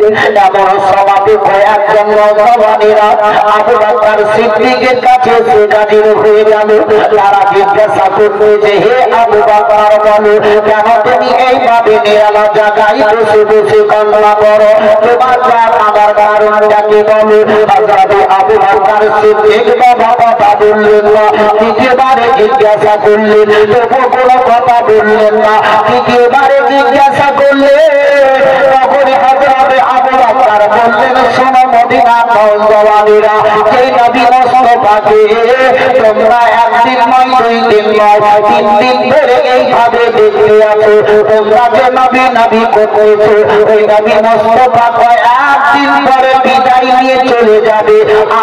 [SPEAKER 2] এমন সমাজে কয়েকজন নওজওয়ানেরা আবু বকর সিদ্দিকের কাছে এসে হাজির হয়ে গেল। তারা জিজ্ঞাসা করলো যে, হে আবু বকর, বলো কেন তুমি এইভাবে নিরালা জায়গায় বসে বসে কান্না করো? তোমার বাপ আমার কারণটা কি বলো? হযরত আবু বকর সিদ্দিক বাবা কথা বললেন না। দ্বিতীয়বারে জিজ্ঞাসা করলেন, তবু কোনো কথা বললেন না। তৃতীয়বারে জিজ্ঞাসা করলেন, তখন হযরত আবু বকর বললেন, শোনো মদিনার নওজওয়ানেরা, এই নবী মুস্তাফাকে তোমরা একদিন নয়, 2 দিন নয়, 3 দিন ধরে এইভাবে দেখতে আছো। তোমরা যে নবী নবী করতেছো, ওই নবী মুস্তাফা একদিন পরে বিদায় নিয়ে চলে যাবে,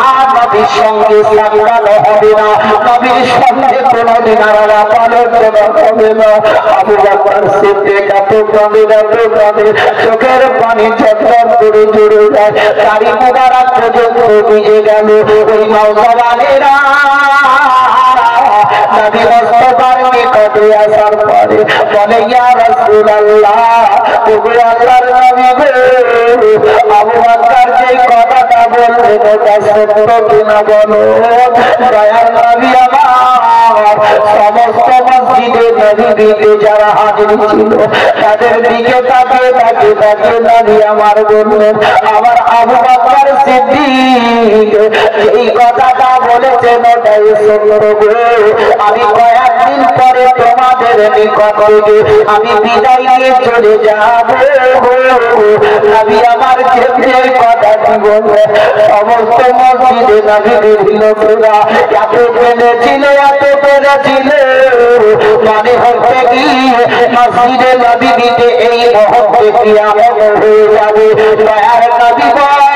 [SPEAKER 2] আর নবীর সঙ্গে সাক্ষাৎ হবে না, নবীর সঙ্গে কোনদিন আলোচনা হবে না। আবু বকর সিদ্দিক এত কাঁদে, চোখের পানি ঝরঝর করে জুড়ে যায়, দাড়ি মোবারক পর্যন্ত ভিজে গেল। ওই নওজওয়ানেরা নবী মুস্তাফার নিকটে আসার পরে বলে ইয়া রাসূলুল্লাহ, ওগো আল্লাহর নবী গো, আবু বকর যে কথাটা বললেন ওটা সত্য কিনা বলো। দয়ার নবী আমার সমস্ত মসজিদে নবীতে যারা হাজির ছিল তাদের দিকে তাকিয়ে তাকিয়ে তাকিয়ে নবী আমার বললেন, আমার আবু বকর সিদ্দিক এই কথাটা বলেছেন ওটাই সত্য গো। আমি কয়েকদিন পরে তোমাদের নিকট থেকে আমি বিদায় নিয়ে চলে যাব। নবী আমার যে কথাটি বললেন সমস্ত মসজিদে নবীর লোকেরা এত পেরেছিল মানে হচ্ছে কি মসজিদে নবীতে এই মুহূর্তে কিয়ামত হয়ে যাবে। দয়ার নবী বলে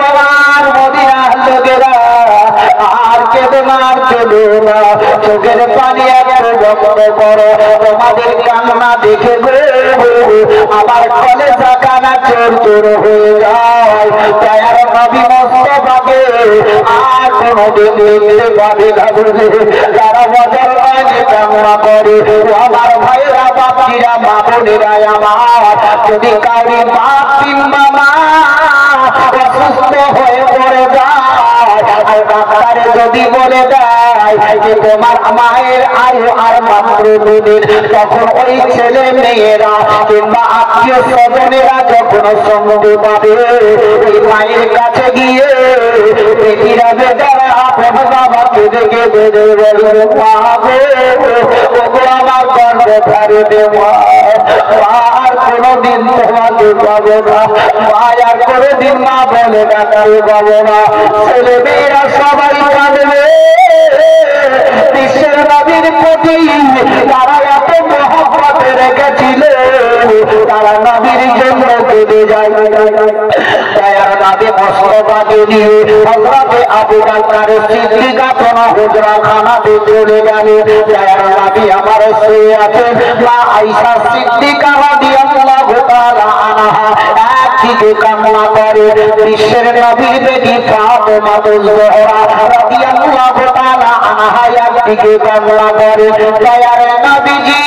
[SPEAKER 2] আমার মদিনার লোকেরা আর কেঁদো না, চোখের পানি একটু বন্ধ করো, তোমাদের কান্না দেখে গো আমার কলেজা কানা চোর চোর হয়ে যায়। দয়ার নবী মুস্তাফাকে আর কোনদিন দেখতে পাবে না বলে তারা বদল মানে কান্না করে। আমার ভাইরা বাপিরা মা বোনেরা আমার, যদি কাউরি বাপ কিংবা মা অসুস্থ হয়ে পড়ে যায় আর ডাক্তারে যদি বলে দেয় যে তোমার মায়ের আয়ু আর মাত্র 2 দিন, তখন ওই ছেলে মেয়েরা কিংবা আত্মীয় স্বজনেরা যখন সঙ্গে পাবে ওই মায়ের কাছে গিয়ে বেটিরা বেটারা আপন বাবাকে দেখে বেঁধে বলবে, ওগো আমার গর্ভধারী দেওয়া আর কোনদিন তোমাকে পাবো না, আর কোনদিন মা বলে ডাকারে পাবো না। ছেলে মেয়েরা সবাই কাঁদবে। বিশ্বের নবীর প্রতি তারা এত মহব্বত রেখেছিল, তারা নবীর জন্য কেঁদে যায়। দয়ার নবী মুস্তাফাকে নিয়ে হযরত আবু বকর সিদ্দিক কোন হুজরাখানাতে চলে গেলেন। দয়ার নবী আমার শুয়ে আছেন, মা আয়েশা সিদ্দিকা রাদিয়াল্লাহু তাআলা আনহা একদিকে কান্না করে, বিশ্বের নবীর বেটি ফাতেমা জোহরা রাদিয়াল্লাহু তাআলা আনহা একদিকে কান্না করে। দয়ার নবীজি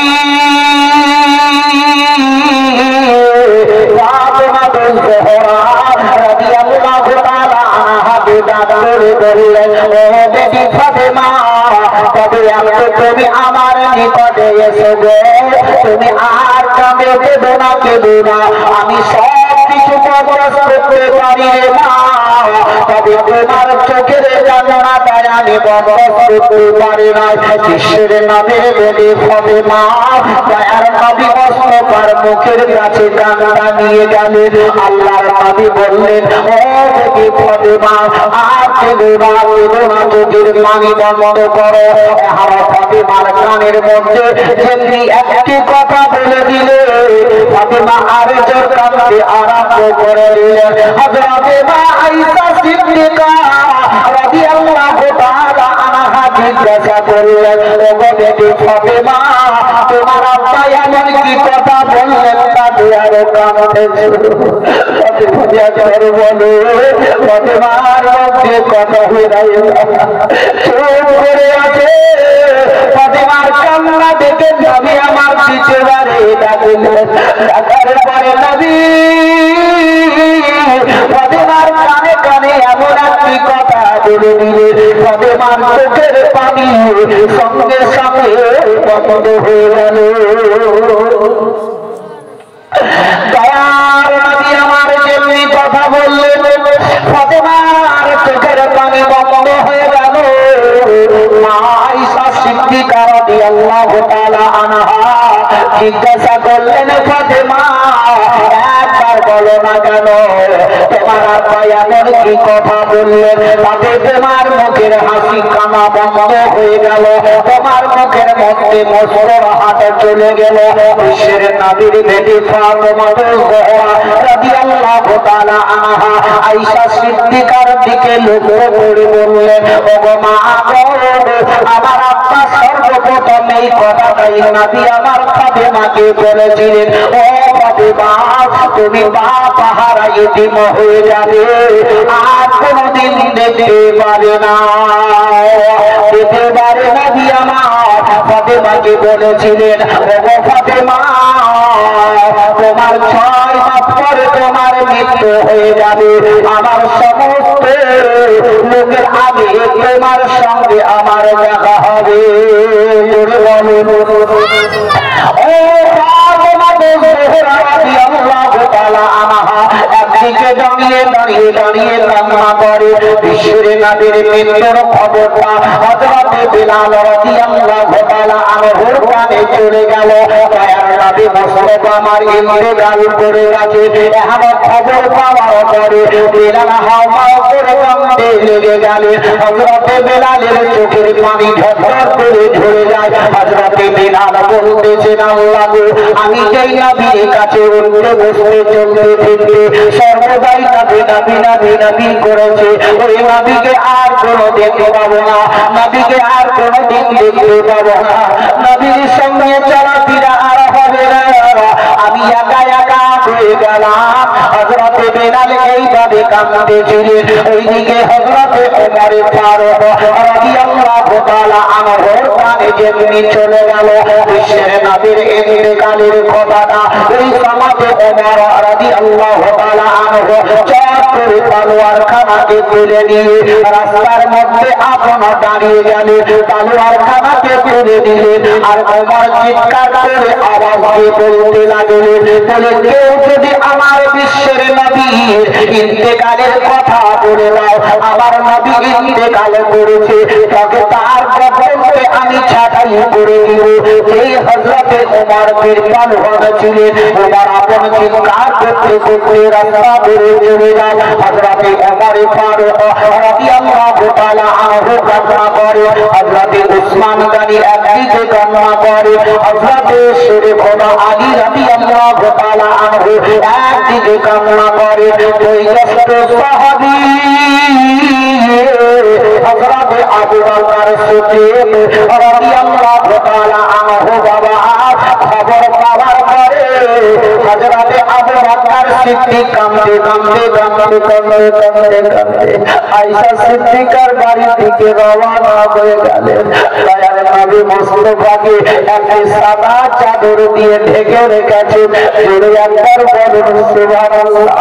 [SPEAKER 2] ফাতেমা জোহরা রাদিয়াল্লাহু তাআলা আনহা বেদাত করে বললেন, ও বেটি ফাতেমা, তবে একটু তুমি আমার নিকটে এসো গো, তুমি আর কাঁদে দেবো না, কেঁদো না, আমি সব কিছু বরদাস্ত করতে পারি রে মা, তবে তোমার চোখের কান্নাটাই আমি বরদাস্ত করতে পারি না। বিশ্বের নবীর বেটি ফাতেমা দয়ার নবী মুস্তাফার মুখের কাছে কান্না নিয়ে গেলেন। আল্লাহর নবী বললেন, ও বেটি ফাতেমা আর কেঁদো না, কেঁদো না, চোখের পানি বন্ধ করো। আর ফাতেমার কানের মধ্যে যেমনি একটি কথা বলে দিলে ফাতেমা আর জোর কাঁদতে আরম্ভ করে দিলেন। হযরত মা আয়েশা সিদ্দিকা রাদিয়াল্লাহু তাআলা আনহা জিজ্ঞাসা করলেন, ওগো বেটি ফাতেমা, তোমার আব্বা এমন কি কথা বললেন তাতে আরো কাঁদতেছে? ফাতেমার মধ্যে কথা হয়ে চুপ করে আছে। ফাতেমার কান্না দেখে নবী আমার পিছে বাড়ি ডাকলেন। ডাকার পরে নবী ফাতেমার কানে কানে এমন একটি কথা বলে দিলে ফাতেমার চোখের পানি সঙ্গে সঙ্গে বন্ধ হয়ে গেল। দয়ার নবী আমার যেমনি কথা বললেন ফাতেমার চোখের পানি বন্ধ হয়ে গেল। মা আয়েশা সিদ্দিকা রাদিয়াল্লাহু তাআলা আনহা জিজ্ঞাসা করলেন, ফাতেমা একবার বলো না কেন তোমার আব্বা এমন কি কথা বললেন তাতে তোমার মুখের হাসি কানা বন্ধ হয়ে গেল, তোমার মুখের মধ্যে মুস্কুরাহট চলে গেল। বিশ্বের নবীর বেটি ফাতেমা জোহরা রাদিয়াল্লাহু তাআলা আনহা আয়েশা সিদ্দিকার দিকে লক্ষ্য করে বললেন, ওগো মা গো, আমার আব্বা সর্বপ্রথম এই কথাটাই নবী আমার ফাতেমাকে বলেছিলেন, ও ফাতেমা, তুমি বাপ হারা ইতিম হয়ে যাবে, আর কোনদিন দেখতে পারে না। আরে নবী আমার ফাতেমাকে বলেছিলেন, ওগো ফাতেমা, তোমার 6 মাস পরে তোমার মৃত্যু হয়ে যাবে, আমার সমস্ত লোকের আগে তোমার সঙ্গে আমার দেখা হবে। একদিকে দাঁড়িয়ে দাঁড়িয়ে দাঁড়িয়ে কান্না করে। বিশ্বের নবীর মৃত্যুর খবরটা হযরত বিলাল রাদিয়াল্লাহু তাআলা আনহুর কানে চলে গেল। দয়ার নবী মুস্তাফা আমার ইন্তেকাল করে গেছে, এমন খবর পাওয়ার পরে বিলাল হাওমাও করে কাঁদতে লেগে গেল। হযরত বিলালের চোখের পানি ঝরঝর করে ঝরে যায়। হযরত বিলাল বলতেছেন, আল্লাহ গো, আমি যেই নবীর কাছে উঠতে বসতে চলতে ফিরতে সর্বদাই নবী নবী নবী নবী করেছে, ওই নবীকে আর কোনোদিন পাবো না, নবীকে আর কোনোদিন দেখতে পাবো না, নবীর সঙ্গে চলাফেরা আর হবে না, আমি একা একা হয়ে গেলাম। হযরত বিলাল এইভাবে কাঁদতেছিলেন। ওইদিকে হযরত ওমর ফারুক রাদিয়াল্লাহু তাআলা আনহুর কানে যেমনি চলে গেল বিশ্বের নবীর ইন্তেকালের কথাটা, ওই সমাজে ওমর রাদিয়াল্লাহু তাআলা আনহু চট করে তলোয়ার খানাকে তুলে নিয়ে রাস্তার মধ্যে আপন দাঁড়িয়ে গেলেন, তলোয়ার খানাকে তুলে দিলেন। আর ওমর চিৎকার করে আওয়াজ দিয়ে বলতে লাগলেন, বলে, কেউ যদি আমার বিশ্বের নবীর ইন্তেকালের কথা বলে দাও, আমার নবী ইন্তেকাল করেছে, তবে তার বদলে আমি ছাঁটাই করে দিব। এই হযরতে ওমর বীরবান হয়েছিলেন। ওমর আপন চিৎকার করতে করতে রাস্তা ধরে চলে যায়। হযরতে ওমর ফারুক রাদিয়াল্লাহু তাআলা আনহু কান্না করে, হযরতে উসমান গনি একদিকে কান্না করে, হযরতে শেরে খোদা আলী রাদিয়াল্লাহু তাআলা আনহু একদিকে কান্না করে। ওই জ্যেষ্ঠ সাহাবী হযরতে আবু বকর সিদ্দিক রাদিয়াল্লাহু তাআলা আনহু বাবা খবর পাওয়ার পরে হযরতে আবু বকর সিদ্দিক কাঁদতে কাঁদতে কাঁদতে কাঁদতে কাঁদতে কাঁদতে আয়েশা সিদ্দিকার বাড়ি থেকে রওনা হয়ে গেলেন। দয়ার নবী মুস্তাফাকে একটা সাদা চাদর দিয়ে ঢেকে রেখেছেন। জোরে একবার বলুন সুবহানাল্লাহ।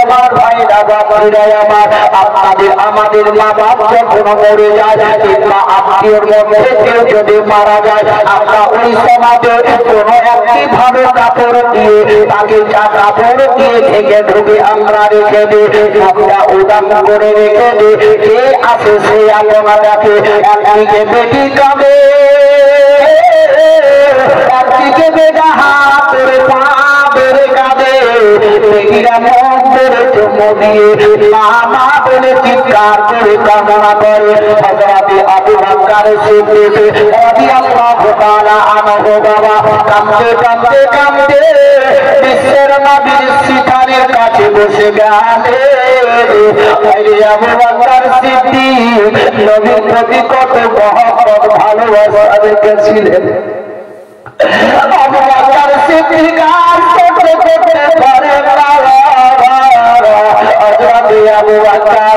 [SPEAKER 2] আমার ভাইরা বাবারা আমার, আপনাদের আমাদের মা বাপ যখন মরে যায় কিংবা আত্মীয়র মধ্যে কেউ যদি মারা যায়, আমরা ওই সমাজে কোনো একটি ভালো কাপড় দিয়ে তাকে কাপড় দিয়ে ঢেকে ঢুকে আমরা রেখে দিই, আমরা উদান করে রেখে দিই। কে আছে সে আপনাকে একদিকে বেটি কাঁদে, একদিকে বেটা হাত ধরে পা ধরে কাঁদে, বেটিরা মন ধরে চুমু দিয়ে মা বলে চিৎকার করে কামনা করে। হযরত আবু বকর সিদ্দিক রাদিয়াল্লাহু তাআলা আনহু বাবা কাঁদতে কাঁদতে কাঁদতে বিশ্বের নবীর সিথানের কাছে বসে গেলেন। আবু বকর সিদ্দিক নবীর প্রতি কত মহব্বত ভালোবাসা রেখেছিলেন। আবু বকর সিদ্দিক আর করতে করতে পারে আবু বকর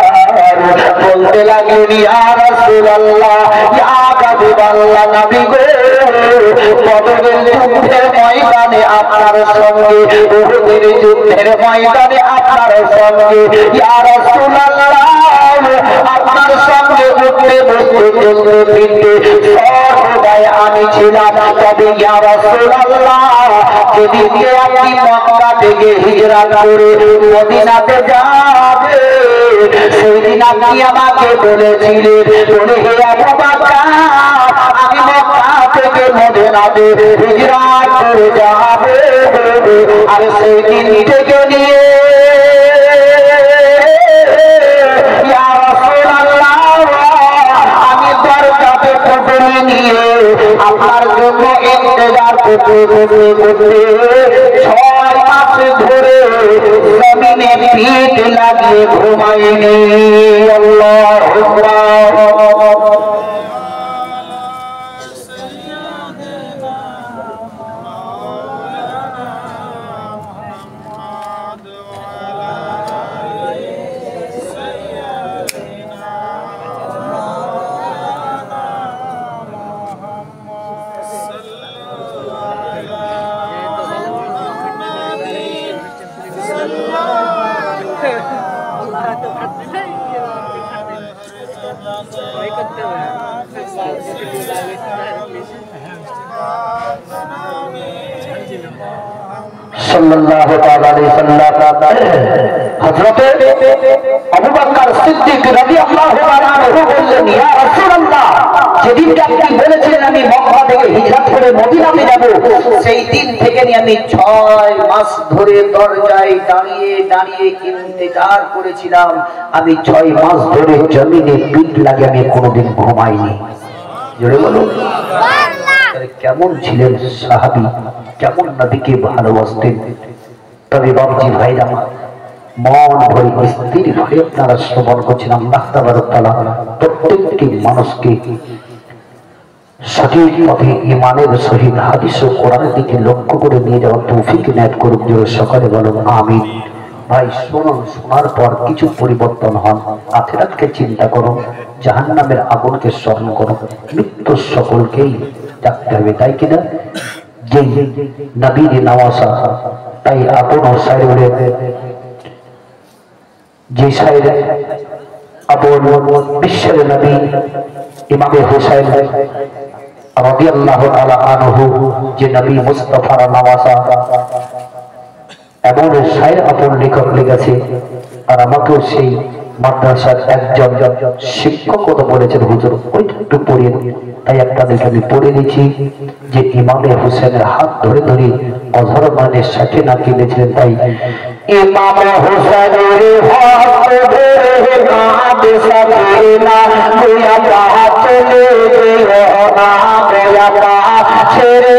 [SPEAKER 2] বলতে লাগলেন, ইয়া রাসূলুল্লাহ, ইয়া হাবিবাল্লাহ, নবী গো, বদরের যুদ্ধের ময়দানে আপনার সঙ্গে, উহুদের যুদ্ধের ময়দানে আপনার সঙ্গে, ইয়া রাসূলুল্লাহ, আপনার সঙ্গে উঠতে বসতে চলতে ফিরতে সর্বদাই আমি ছিলাম। তবে ইয়া রাসূলুল্লাহ, যেদিনকে আপনি মক্কা থেকে হিজরত করে মদিনাতে যাবে, সেই দিন আপনি আমাকে বলেছিলেন, বলে, হে আবু বকর, আমি মক্কা থেকে মদিনাতে হিজরত করে যাব। আর সেই দিন থেকে নিয়ে ইয়া রাসূলুল্লাহ, আমি দরজাতে টুকরে নিয়ে আপনার জন্য ইন্তজার করতে করতে করতে 6 মাস ধরে জমিনে পিঠ লাগিয়ে ঘুমাইনি। আল্লাহু আকবার। সাল্লাল্লাহু তাআলা আলাইহি সাল্লাম হযরত আবু বকর সিদ্দিক রাদিয়াল্লাহু তাআলা আনহু বললেন, ইয়া রাসূলুল্লাহ, যেদিন আপনি বলেছিলেন আমি মক্কা থেকে হিজরত করে মদিনাতে যাব, সেই দিন থেকে আমি 6 মাস ধরে দরজায় দাঁড়িয়ে দাঁড়িয়ে ইন্তজার করেছিলাম। আমি 6 মাস ধরে জমিনে পিঠ লাগে আমি কোনোদিন ঘুমাইনি। জোরে বলুন কেমন ছিলেন সাহাবী, কেমন নবীকে ভালোবাসতেন। তবে বাবজি ভাইরা মন ভরে স্থির হয়ে আপনারা শ্রবণ করছেন। আল্লাহ তাবারক তাআলা প্রত্যেকটি মানুষকে সঠিক পথে ঈমানের সহিত হাদিস ও কোরআনের দিকে লক্ষ্য করে নিয়ে যাওয়ার তৌফিক ইনায়েত করুক। জোরে সকলে বলুন আমিন। ভাই শুনুন, শোনার পর কিছু পরিবর্তন হন। আখিরাতকে চিন্তা করুন, জাহান্নামের আগুনকে স্মরণ করুন। মৃত্যু সকলকেই ডাকতে হবে, তাই কিনা? যে নবীর নওয়াসা, তাই আপন সাইরে যে সাইরে আপন বিশ্বের নবী ইমামে হুসাইন রাদিয়াল্লাহু তাআলা আনহু, যে নবী মুস্তাফার নওয়াসা, এমন সাইর আপন লেখক লিখেছে। আর আমাকেও সেই মাদ্রাসার একজন শিক্ষক বলেছেন, হুজুর ওইটা একটু পড়িয়ে। তাই আপনাদেরকে আমি পড়ে দিচ্ছি যে ইমামে হুসেনের হাত ধরে ধরে অঝর মানের সাথে না কিনেছিলেন। তাই ইমামে হুসেনের হাত ধরে কাঁদে সাকিনা, গোয়া পা চলে যেও না, গোয়া পা ছেড়ে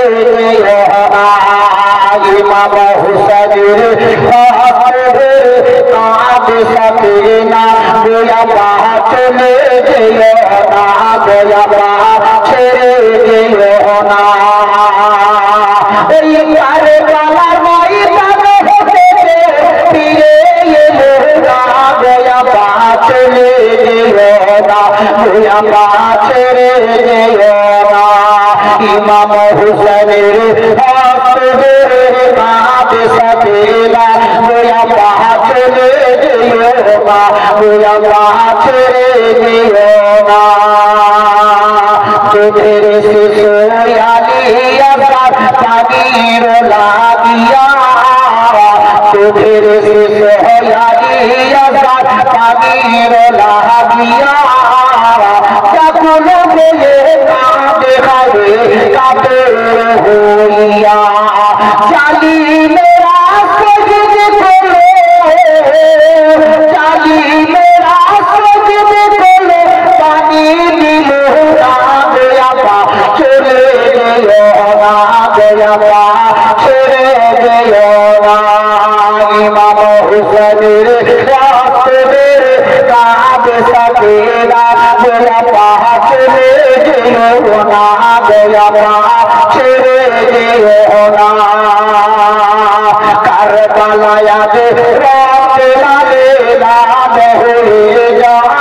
[SPEAKER 2] যেও না। ইমাম হুসেনের হাত ধরে কাঁদে সাকিনা, গোয়া পা চলে যেও না, গোয়া পা ছেড়ে যেও না। এই কারবালার ময়দানে হতে ফিরে এলো না, গোয়া পা চলে যেও না, গোয়া পা ছেড়ে যেও না। ইমাম হুসেনের হাত ধরে কাঁদে সাকিনা, গোয়া পা চলে যেও না, গোয়া পা ছেড়ে যেও না। চোখের শেষে আলিয়া পানির লাগিয়া, চোখের শেষে আলিয়া পানির লাগিয়া, সকল বলে কাঁদে হবে কাপের হইয়া। জালিমেরা সজদে করো, জালিমেরা সজদে করো, পানি দিল না, গোয়া পা ছেড়ে যেও না, গোয়া পা ছেড়ে যেও না। ইমাম হুসেনের হাত ধরে কাঁদে সাকিনা, গোয়া পা ছেড়ে যেও না, গোয়া পা ছেড়ে যেও না। কারবালায় আজ রক্ত লালে লাল হয়ে যায়,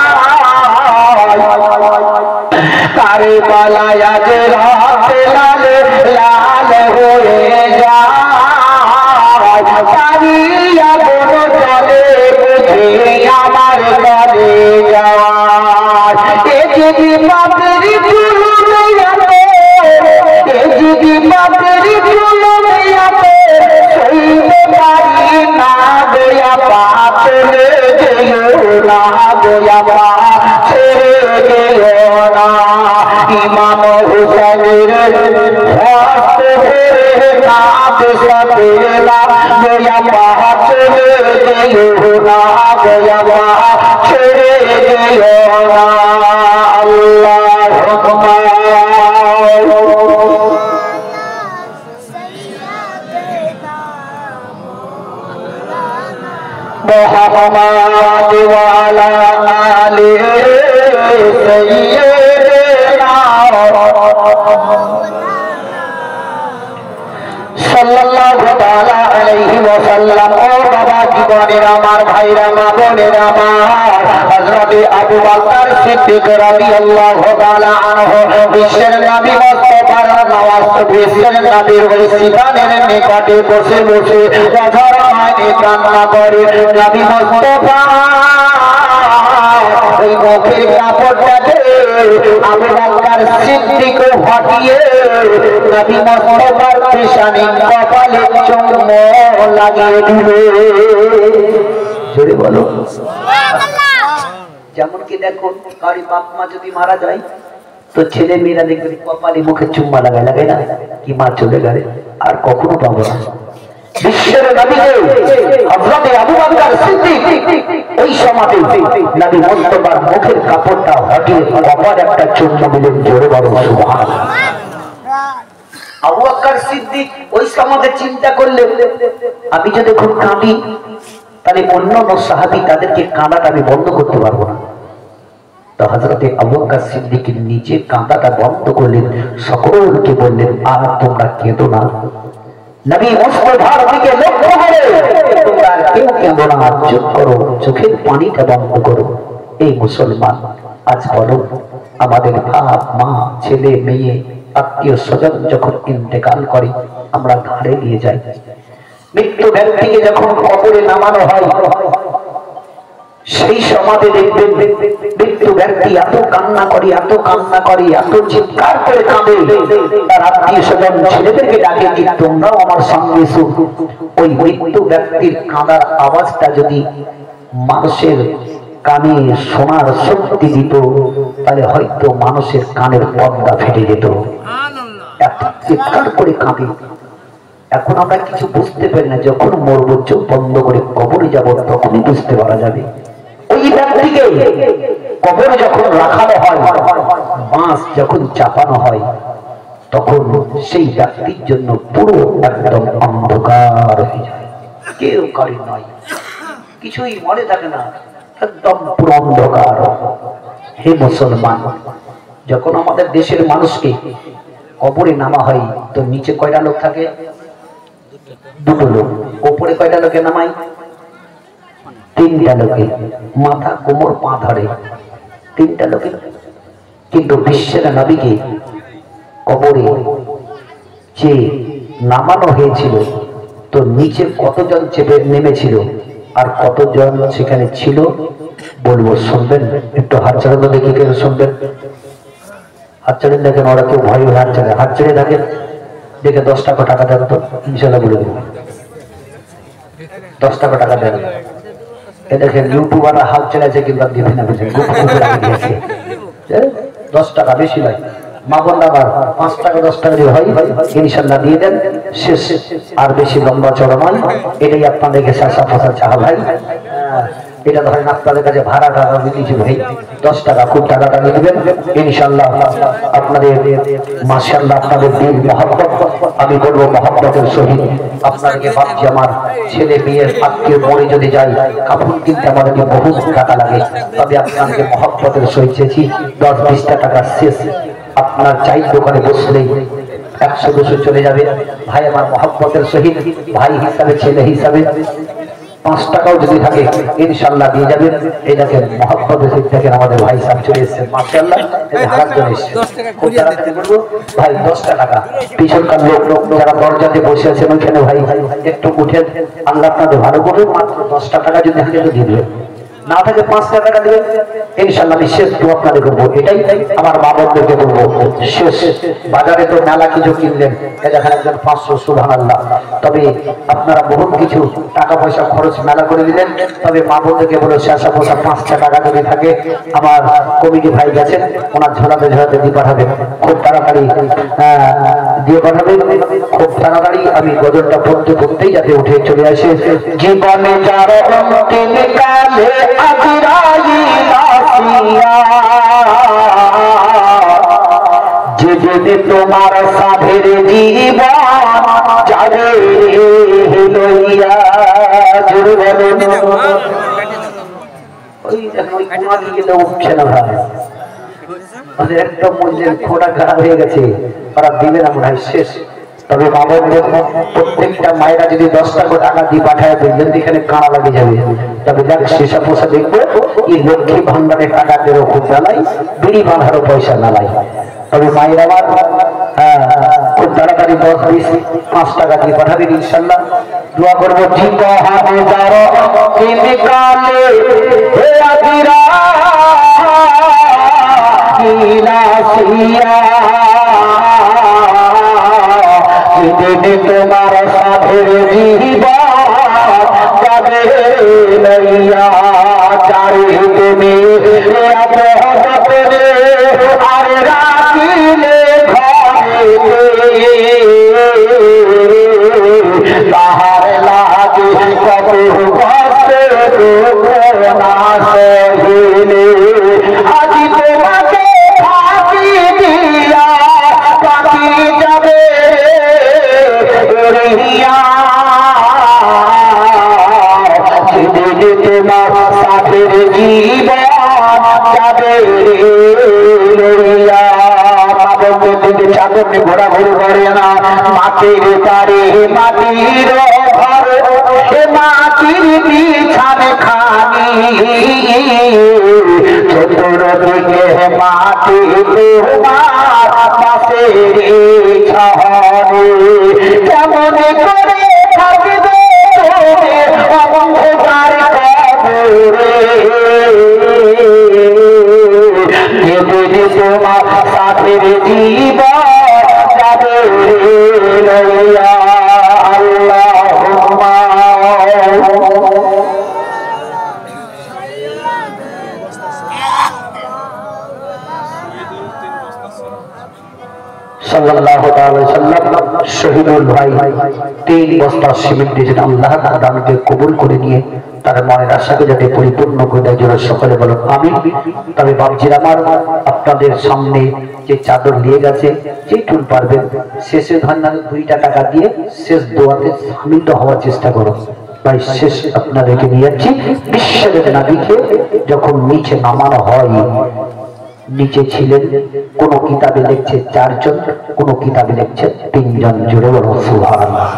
[SPEAKER 2] কারবালায় আজ রক্ত লালে লাল হয়ে যায়। সারিয়া কোন চলে বুঝে আমার ঘরে যায়। এ যদি বাপের চুলো যাবে, এ যদি বাপের চুলো যাবে, সইতে পারি না, গোয়া পা ছেড়ে যেও না, গোয়া পা ছেড়ে যেও না। ইমাম হুসেনের হাত ধরে কাঁদে সাকিনা, গোয়া পা ছেড়ে যেও না, গোয়া পা ছেড়ে যেও না। আল্লাহুম্মা মুহাম্মাদ ওয়া আলা আলি সাইয়্যিদিনা সাল্লাল্লাহু তাআলা আলাইহি ওয়াসাল্লাম। ও বাবা জীবনের আমার ভাইরা, মা বোনেরা আমার, হযরত আবু বকর সিদ্দিক রাদিয়াল্লাহু তাআলা আনহু বিশ্বের নবী মুস্তাফার নওয়াজ, বিশ্বের নবীর ওই সিদানের নিকটে বসে বসে অঝর মানে কান্না করে। নবী মুস্তাফা ওই মুখের কাপড়টাকে আবু বকর সিদ্দিক হটিয়ে নবী মুস্তাফার পেশানে কপালে চুম্বন লাগিয়ে দিবে। জোরে বলো যেমন কি দেখো কারি বাপ মা যদি মারা যায় তো ছেলে মেয়েরা দেখবে কপালে মুখে চুম্মা লাগায়, লাগে না? কি মা চলে গেলে আর কখনো পাবো না। বিশ্বের নবীকে হযরত আবু বকর সিদ্দিক ওই সমাজে নবী মুস্তাফার মুখের কাপড়টা হটিয়ে কপালে একটা চুম্মা দিলেন। জোরে বলো সুবহানাল্লাহ। আবু বকর সিদ্দিক ওই সমাজে চিন্তা করলেন আমি যদি খুব কাঁদি তাহলে অন্য সাহাবী তাদেরকে কাঁদাটা আমি বন্ধ করতে পারবো না। তো হযরত আবু বকর সিদ্দিক নিজে কাঁদাটা বন্ধ করলেন, সকলকে বললেন আর তোমরা কেঁদো না। নবী মুস্তাফার দিকে লক্ষ্য করে তোমরা কেউ কেঁদো না, চুপ করো, চোখের পানিটা বন্ধ করো। এই মুসলমান আজ বলো আমাদের বাপ মা ছেলে মেয়ে আত্মীয় স্বজন যখন ইন্তেকাল করে আমরা ঘাড়ে নিয়ে যাই, মৃত্যু ব্যক্তিকে যখন কবরে নামানো হয় সেই সমাজে দেখবেন মৃত্যু ব্যক্তি এত কান্না করে এত কান্না করে এত চিৎকার করে কাঁদে, তার আত্মীয় স্বজন ছেলেদেরকে ডাকে যে তোমরাও আমার সঙ্গে এসো। ওই মৃত্যু ব্যক্তির কাঁদার আওয়াজটা যদি মানুষের কানে শোনার শক্তি দিত তাহলে হয়তো মানুষের কানের পর্দা ফেটে যেত। এত চিৎকার করে কাঁদে। এখন আমরা কিছু বুঝতে পারি না, যখন মরবো চোখ বন্ধ করে কবরে যাব তখনই বুঝতে পারা যাবে। ওই ব্যক্তিকে কবরে যখন রাখানো হয়, বাঁশ যখন চাপানো হয়, তখন সেই ব্যক্তির জন্য পুরো একদম অন্ধকার হয়ে যায়, কেউ কারি নয়, কিছুই মনে থাকে না, একদম পুরো অন্ধকার। হে মুসলমান, যখন আমাদের দেশের মানুষকে কবরে নামা হয় তো নিচে কয়টা লোক থাকে? দুটো লোক। ওপরে কয়টা লোকে নামাই? তিনটা লোকে, মাথা কোমর পা ধরে তিনটা লোকে। কিন্তু বিশ্বের নবীকে কবরে যে নামানো হয়েছিল তো নিচে কতজন চেপে নেমেছিল আর কতজন সেখানে ছিল বলবো, শুনবেন? একটু হাত ছাড়ানো দেখি, কেন শুনবেন? হাত ছেড়ে দেখেন, ওরা কেউ ভয় হাত ছেড়ে, হাত ছেড়ে থাকেন দেখে 10 টাকা দেন তো ইনশাল্লাহ বলে দেবো। 10 টাকা দেন। এ দেখেন ইউটিউবাররা হাত ছেড়েছে কিংবা দিবে না, বুঝেন 10 টাকা বেশি নয়। মা বোনরা আবার 5 টাকা 10 টাকা দিয়ে হয় ইনশাল্লাহ দিয়ে দেন, শেষ। আর বেশি লম্বা চড়া নয়, এটাই আপনাদেরকে শাসা ফাঁসা চাহা ভাই। এটা ধরেন আপনাদের কাছে ভাড়া টাকা দিয়েছি ভাই, 10 টাকা খুব টাকাটা নিয়ে দেবেন ইনশাল্লাহ। আপনাদের মাশাআল্লাহ আপনাদের দিল মহব্বত, আমি বলবো মহব্বতের সহিত আপনাদেরকে ভাবছি। আমার ছেলে মেয়ের আত্মীয় মরে যদি যাই কাপড় কিনতে আমাদেরকে বহু টাকা লাগে, তবে আপনাদেরকে মহব্বতের সহিত চেয়েছি 10-20 টাকা শেষ। আপনার চাই দোকানে বসলেই 100-200 চলে যাবে। ভাই আমার মহব্বতের সহিত ভাই হিসাবে ছেলে হিসাবে 5 টাকাও যদি থাকে ইনশাল্লাহ দিয়ে যাবেন। এই দেখেন মহব্বতের সহিত দেখেন আমাদের ভাই সাহেব চলে এসেছেন মাশাআল্লাহ, হারার জন্য এসেছেন। খুব তাড়াতাড়ি বলবো ভাই 10 টাকা। পিছনকার লোক যারা দরজাতে বসে আছেন ওইখানে ভাই একটু উঠেন, আল্লাহ আপনাদের ভালো করুন। মাত্র 10 টাকা যদি থাকে তো দিয়ে দেবেন, না থাকে 5 টাকা দেবেন ইনশাল্লাহ। আমি শেষ দোয়া আপনাদের করবো, এটাই আমার মা বোনদেরকে বলবো। শেষ বাজারে তো মেলা কিছু কিনলেন, দেখেন একজন 500 সুবহানাল্লাহ, তবে আপনারা বহু কিছু টাকা পয়সা খরচ মেলা করে দিলেন। তবে মা বোনদেরকে বলো শেষা পোষা 5 টাকা যদি থাকে আমার কমিটি ভাই গেছেন, ওনার ঝোলাতে ঝোলাতে দিয়ে পাঠাবেন, খুব তাড়াতাড়ি দিয়ে পাঠাবেন, খুব তাড়াতাড়ি। আমি গজলটা পড়তেই যাতে উঠে চলে আসে। জীবনে যার অন্তিম কালে যেদিন তোমার সাধের জীবন যাবে লইয়া, জুড়ে বলেন ওই কোনা গেলে উঠছে না ভাই, আমাদের একদম মূল্যের খোটা খারাপ হয়ে গেছে, তারা দিবে না মনে হয় শেষ। তবে মা বোনদের প্রত্যেকটা মায়েরা যদি 10 টাকা দিয়ে পাঠায় বললেন এখানে কানা লাগে যাবে। তবে দেখ শেষা পোষা দেখবো এই লক্ষ্মী ভান্ডারের টাকা দেরও খুব বেলায়, বিড়ি বাঁধারও পয়সা মেলায়। তবে মায়ের আমার খুব তাড়াতাড়ি 10-20-5 টাকা দিয়ে পাঠাবেন ইনশাআল্লাহ। দোয়া করবো ঠিক হাতে যারা কিনে কালে হে আদিরা কিলাসিয়া কিনে তোমার সাথের জীবন যাবে লইয়া চারি তুমি আর রাখিলে ঘরে তাহার লাগে কত কষ্টে না সহিলে আজি তোমাকে ফাঁকি দিয়া পাখি যাবে রিয়া তোমার সাথের জীবন যাবে চাদর নিয়ে ঘোরাঘুরি করে না মাটির তারে মাটির ঘর মাটির বিছানে খানি চতুর্দিকে মাটি তোমার পাশের ছহরে কেমন করে থাকবে অন্ধকার কবরে তোমার সাথের জীবন যাবে লইয়া আল্লাহুম্মা সাল্লাল্লাহু আলাইহি ওয়াসাল্লাম শহীদুল ভাই 3 বস্তা সিমেন্ট দিয়েছেন। আল্লাহ তার দানকে কবুল করে নিয়ে তার মনের আশাকে যাতে পরিপূর্ণ করে দেয় জন্য সকলে বলো আমিন। তবে বাবজির আমার আপনাদের সামনে যে চাদর নিয়ে গেছে যেটুকু পারবেন শেষে ধন্যা 2টা টাকা দিয়ে শেষ দোয়াতে সামিল হওয়ার চেষ্টা করো ভাই। শেষ আপনাদেরকে নিয়ে যাচ্ছি বিশ্বের নবীকে যখন নিচে নামানো হয় নিচে ছিলেন কোন কিতাবে লিখছে 4 জন, কোন কিতাবে লিখছে 3 জন। জোরে বলো সুবহানাল্লাহ।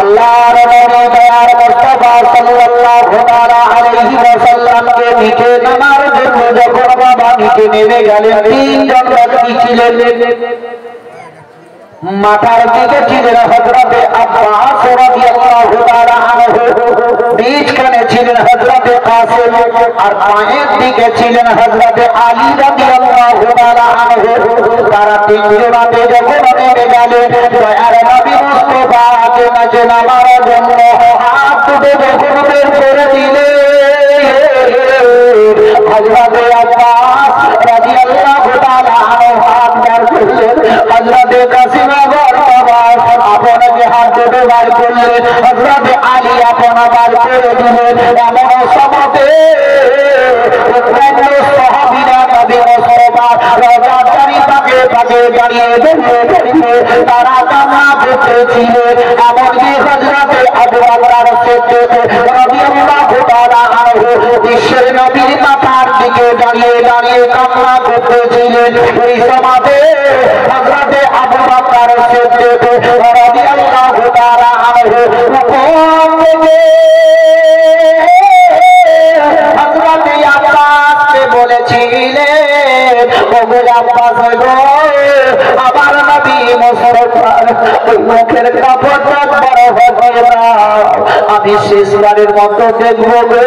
[SPEAKER 2] আল্লাহর নবী দয়ার মুস্তাফা সাল্লাল্লাহু আলাইহি ওয়াসাল্লামকে নিচে নামার জন্য যখন বাবা নিচে নেমে গেলেন 3 জন ব্যক্তি ছিলেন। মাথার দিকে ছিলেন হযরতে আব্বাস রাদিয়াল্লাহু তাআলা আনহু, बीचখানে ছিলেন হযরতে কাসিম, আর পায়ের দিকে ছিলেন হযরতে আলী রাদিয়াল্লাহু তাআলা আনহু। তারা তিনজনাতে যখন নেমে গেলেন দয়ার নবী মুস্তাফাকে নিচে নামার জন্য হাত দুটো যখন বের করে দিলেন হযরতে আব্বাস রাদিয়াল্লাহু তাআলা আনহু হাত বের করলেন। হযরতে কাসিম আপনাকে হাত দুটো বার করলেন, হযরতে আলী আপনা বার করে দিলেন। এমন সমাজে সাহাবীরা নবী মুস্তাফা রওজার চারিপাশে দাঁড়িয়ে দাঁড়িয়ে তারা কান্না করতেছিলেন। এমনকি হযরতে আবু বকর সিদ্দিক রাদিয়াল্লাহু তাআলা আনহু বিশ্বের নবীর মাথার দিকে দাঁড়িয়ে দাঁড়িয়ে কান্না করতেছিলেন। এই সমাজে হযরতে আবু বকর সিদ্দিক রাদিয়াল্লাহু তাআলা আনহু হযরতে আব্বাসকে বলেছিলেন, ওগো আব্বাস গো আমার নবী মুস্তাফার ওই মুখের কাপড়টা বড় হবে না, আমি শেষবারের মতো দেখবো গো,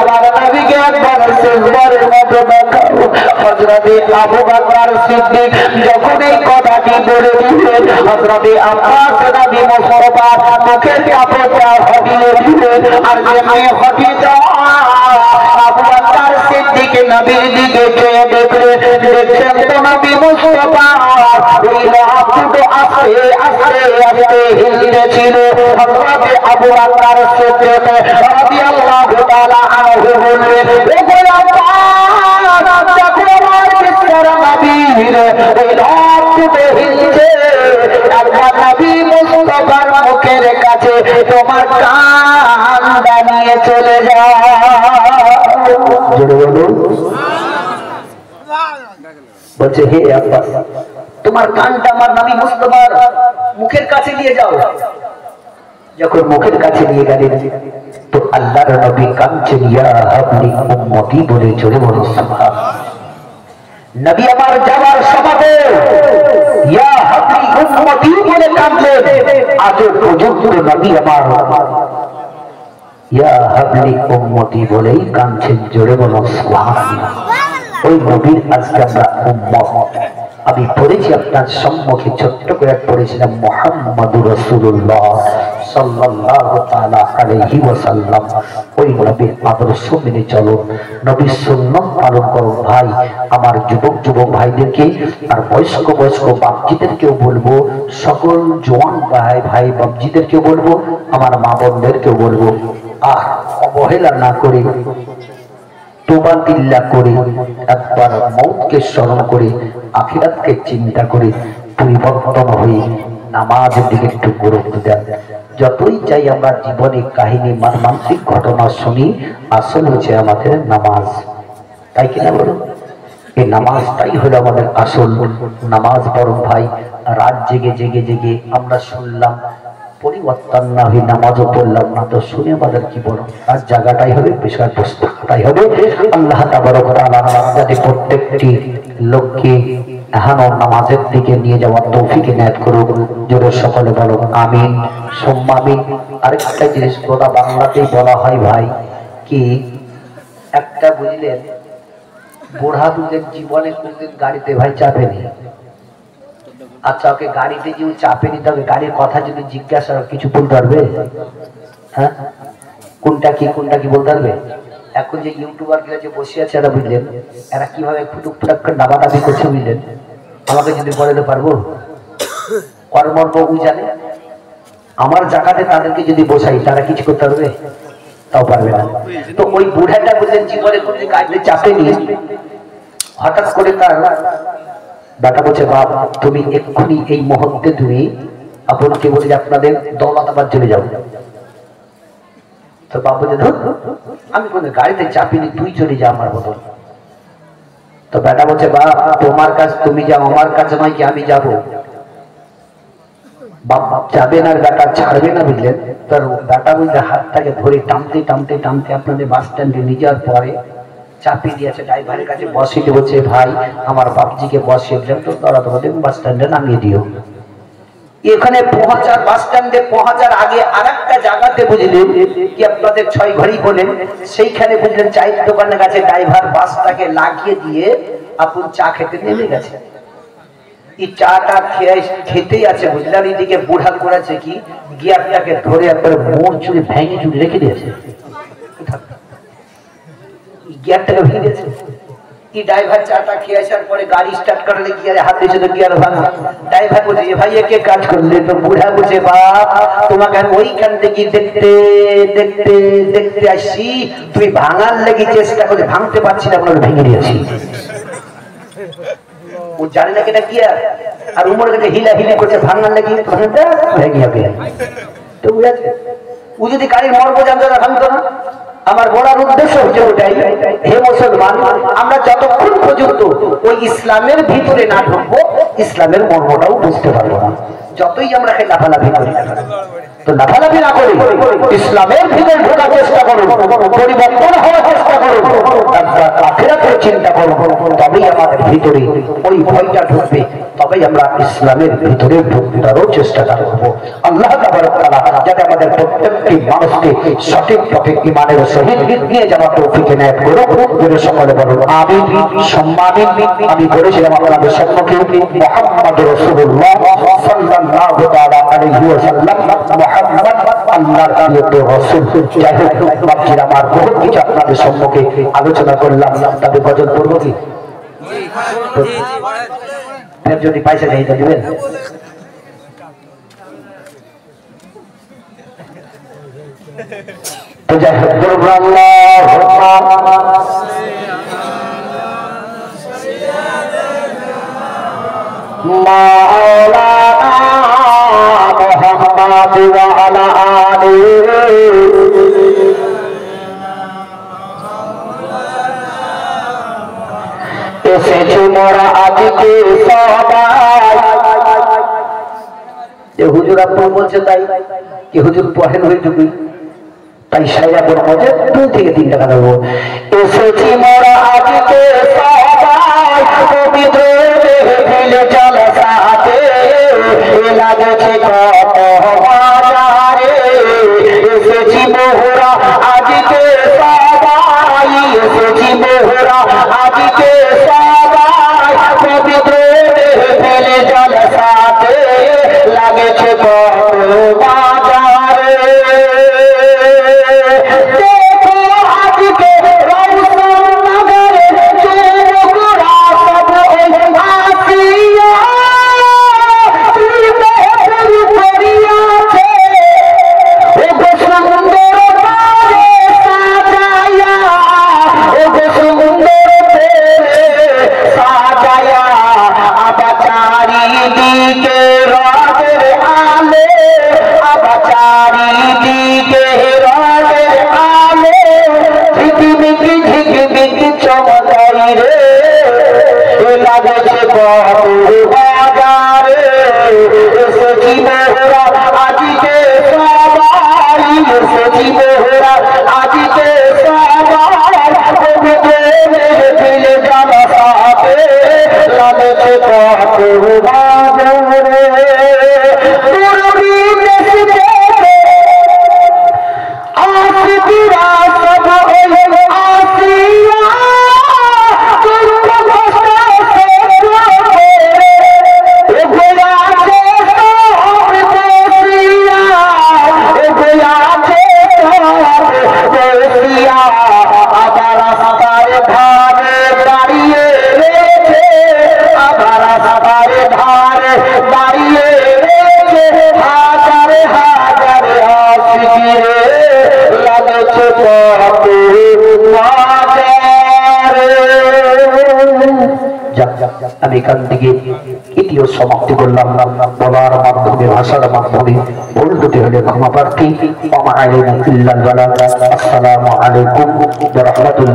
[SPEAKER 2] আমার নবীকে একবার শেষবারের মতো দেখাও। হযরতে আবু বকর সিদ্দিক যখন এই কথাটি বলে দিলেন হযরতে আব্বাস নবী মুস্তাফার মুখের কাপড়টা হটিয়ে দিলেন। আর যেমনি হটিয়ে দেওয়া আবু বকর সিদ্দিক নবীর দিকে চেয়ে দেখলেন, দেখছেন তো নবী মুস্তাফা ওই লাভ দুটো আস্তে আস্তে আস্তে হিলতেছিল। হযরতে আবু বকর সিদ্দিক রাদিয়াল্লাহু তাআলা আনহু বললেন, ওগো আব্বাস দেখো আমার বিশ্বের নবীর ওই লাভ দুটো হিলছে, একবার নবী মুস্তাফার মুখের কাছে তোমার কান বানিয়ে চলে যাও। বলছে হে আব্বাস তোমার কানটা আমার নবী মুস্তাফার মুখের কাছে নিয়ে যাও। যখন মুখের কাছে নিয়ে গেলেন তো আল্লাহর নবী কাঁদছেন, ইয়া হাবলি উম্মতি বলে জোরে বলো সুবহানাল্লাহ। নবী আমার যাওয়ার সময় ইয়া হাবলি উম্মতি বলে কাঁদলেন, আজও পর্যন্ত নবী আমার ইয়া হাবলি উম্মতি বলেই কাঁদছেন। জোরে বলো সুবহানাল্লাহ। ওই নবীর আজকে আমরা উম্মত। আমি পড়েছি আপনার সম্মুখে, ছোট্ট করে পড়েছিলাম মুহাম্মাদুর রাসূলুল্লাহ সাল্লাল্লাহু তাআলা আলাইহি ওয়াসাল্লাম। ওই নবীর আদর্শ মেনে চলো, নবীর সুন্নাত পালন করো। ভাই আমার যুবক ভাইদেরকে আর বয়স্ক বাপজিদেরকেও বলবো, সকল জওয়ান ভাই বাপজিদেরকেও বলবো, আমার মা বোনদেরকেও বলবো, আর অবহেলা না করে তোবা দিল্লা করে একবার মৌতকে স্মরণ করে আখিরাতকে চিন্তা করে পরিবর্তন হয়ে নামাজের দিকে একটু গুরুত্ব দেন। যতই চাই আমরা জীবনে কাহিনী মানসিক ঘটনা শুনি, আসল হচ্ছে আমাদের নামাজ, তাই কিনা বলো? এই নামাজটাই হলো আমাদের আসল নামাজ। বড় ভাই রাত জেগে জেগে জেগে আমরা শুনলাম, পরিবর্তন না হয়ে নামাজও পড়লাম না, তো শুনে আমাদের কি বলো? আর জায়গাটাই হবে বিষয় পুস্তকটাই হবে। আল্লাহ তাবারক ওয়া তাআলা যাতে প্রত্যেকটি লোককে এহানো নামাজের দিকে নিয়ে যাওয়ার তৌফিক ইনায়াত করুক। জোরে সকলে বলো আমিন সুম্মা আমিন। আরেকটা জিনিস গোটা বাংলাতেই বলা হয় ভাই, কি একটা বুঝলেন, বুড়া দুধের জীবনে কোনদিন গাড়িতে ভাই চাপেনি। আচ্ছা ওকে গাড়িতে যে চাপে নিতে হবে, গাড়ির কথা যদি জিজ্ঞাসা কিছু বলতে পারবে? হ্যাঁ, কোনটা কি বলতে পারবে? এখন যে ইউটিউবার গুলো যে বসে আছে এরা বুঝলেন, এরা কিভাবে ফুটুক ফুটাক করে দাবাদাবি করছে বুঝলেন, আমাকে যদি বলে পারবো? কর্মর্ম ও জানে। আমার জায়গাতে তাদেরকে যদি বসাই তারা কিছু করতে পারবে? তাও পারবে না। তো ওই বুড়াটা বুঝলেন জীবনে কোনদিন গাড়িতে চাপে নিয়ে হঠাৎ করে তার বেটা বলছে, বাপ তুমি এক্ষুনি এই মুহূর্তে তুমি আপনাকে বলি আপনাদের দৌলতাবাদ চলে যাও। তো বাপ বলছে আমি কোন গাড়িতে চাপিনি, তুই চলে যা আমার বদল। তো বেটা বলছে, বাপ তোমার কাছে তুমি যাও, আমার কাছে নয় কি আমি যাবো? বাপ যাবে না, বেটা ছাড়বে না বুঝলেন। তার বেটা বুঝলে হাতটাকে ধরে টানতে টানতে টানতে আপনাদের বাস স্ট্যান্ডে নিয়ে যাওয়ার পরে চাপিয়ে দিয়েছে, ড্রাইভারের কাছে বসিয়ে বলছে, ভাই আমার বাপজিকে বসিয়ে দিলাম, তো তারা তোমাদের বাস স্ট্যান্ডে নামিয়ে দিও। এখানে পৌঁছার বাস স্ট্যান্ডে পৌঁছার আগে আর একটা জায়গাতে বুঝলেন কি আপনাদের 6 ঘড়ি বলেন, সেইখানে বুঝলেন চায়ের দোকানের কাছে ড্রাইভার বাসটাকে লাগিয়ে দিয়ে আপন চা খেতে নেমে গেছে। এই চাটা খেতেই আছে বুঝলেন, এইদিকে বুড়া করেছে কি গিয়ারটাকে ধরে একবারে মোড় চুড়ে ভেঙে চুড়ে রেখে দিয়েছে, গিয়ারটাকে ভেঙে দিয়েছে। এই ড্রাইভার চাটা খেয়ে আসার পরে গাড়ি স্টার্ট করলে গিয়ারে হাত দিয়েছে, তো গিয়ার ভাঙা। ড্রাইভার বলছে, ভাই একে কাজ করলে? তো বুড়া বলছে, বাপ তোমাকে আমি ওইখান থেকে দেখতে দেখতে দেখতে আসছি, তুমি ভাঙার লেগে চেষ্টা করে ভাঙতে পারছি না, আপনাকে ভেঙে দিয়েছি। ও জানে না এটা গিয়ার, আর উমর কাছে হিলা হিলি করছে ভাঙার লেগে ভেঙে যাবে। তো বুঝাচ্ছে ও যদি গাড়ির মর্ম জানতো না ভাঙতো না। আমার বলার উদ্দেশ্য হচ্ছে ওটাই, হে মুসলমান, আমরা যতক্ষণ পর্যন্ত ওই ইসলামের ভিতরে না ঢুকবো ইসলামের মর্মটাও বুঝতে পারবো না। যতই আমরা লাফালাফি করি না, তো লাফালাফি না করি ইসলামের ভিতরে ঢোকার চেষ্টা করুন, পরিবর্তন হওয়ার চেষ্টা করুন, আখিরাতের চিন্তা করুন, তবেই আমাদের ভিতরে ওই ভয়টা ঢুকবে, তবেই আমরা ইসলামের ভিতরে ঢুকতেও চেষ্টা করবো। আল্লাহ তাবারক ওয়া তাআলা যাতে আমাদের প্রত্যেকটি মানুষকে সঠিক পথে ঈমানের সহিত নিয়ে যাওয়ার তৌফিক ইনায়াত করুন। বলে সকলে বলুন আমিন সম্মানিত। আমি বলেছিলাম আপনাদের সম্মুখে মুহাম্মদুর রাসূলুল্লাহ সাল্লাল্লাহু তাআলা আলাইহি ওয়াসাল্লাম, মুহাম্মদ আল্লাহর প্রিয় রাসূল। যাই হোক বাপজিরা, আমার বহুত কিছু আপনাদের সম্মুখে আলোচনা করলাম, তবে গজল পড়ব কি? যদি পয়সা চাইতে দিবেন। তো যাই হোক বলবো মাওলানা মুহাম্মদ ওয়া আলা আলিহি এসেছি মোরা আজকে সবাই। যে হুজুর আপনি বলছে তাই কি হুজুর পড়েন হইটুকুই, তাই সাইরা বড় মজা 2 থেকে 3 টাকা দেবো। এসেছি মোরা আজকে সবাই পবিত্র জলসাতে
[SPEAKER 1] চারিদিকে রবের আলো, আবার চারিদিকে রবের আলো, ঝিকিমিকি ঝিকিমিকি চমকাই রে, লাগছে কত বাজারে, এসেছি মোহরা আজকে সবাই, এসেছি মোহরা আজকে সবাই, ফিরে জানা সাথে লাগছে কত বাজারে। পূর্বী দেশ থেকে আসিরা সব হয়ে আসিয়া, আবার রাস্তার ধারে দাঁড়িয়ে রেখে, আবার রাস্তার ধারে দাঁড়িয়ে রেখে, হাজারে হাজারে আশিকি রে, লাগছে কত বাজারে। আমি এখান থেকে ইতিও সমাপ্তি করলাম। বলার মাধ্যমে ভাষার মাধ্যমে ভুল দুটি হলে ক্ষমা প্রার্থী। আসসালামু আলাইকুম ওয়া রাহমাতুল্লাহ।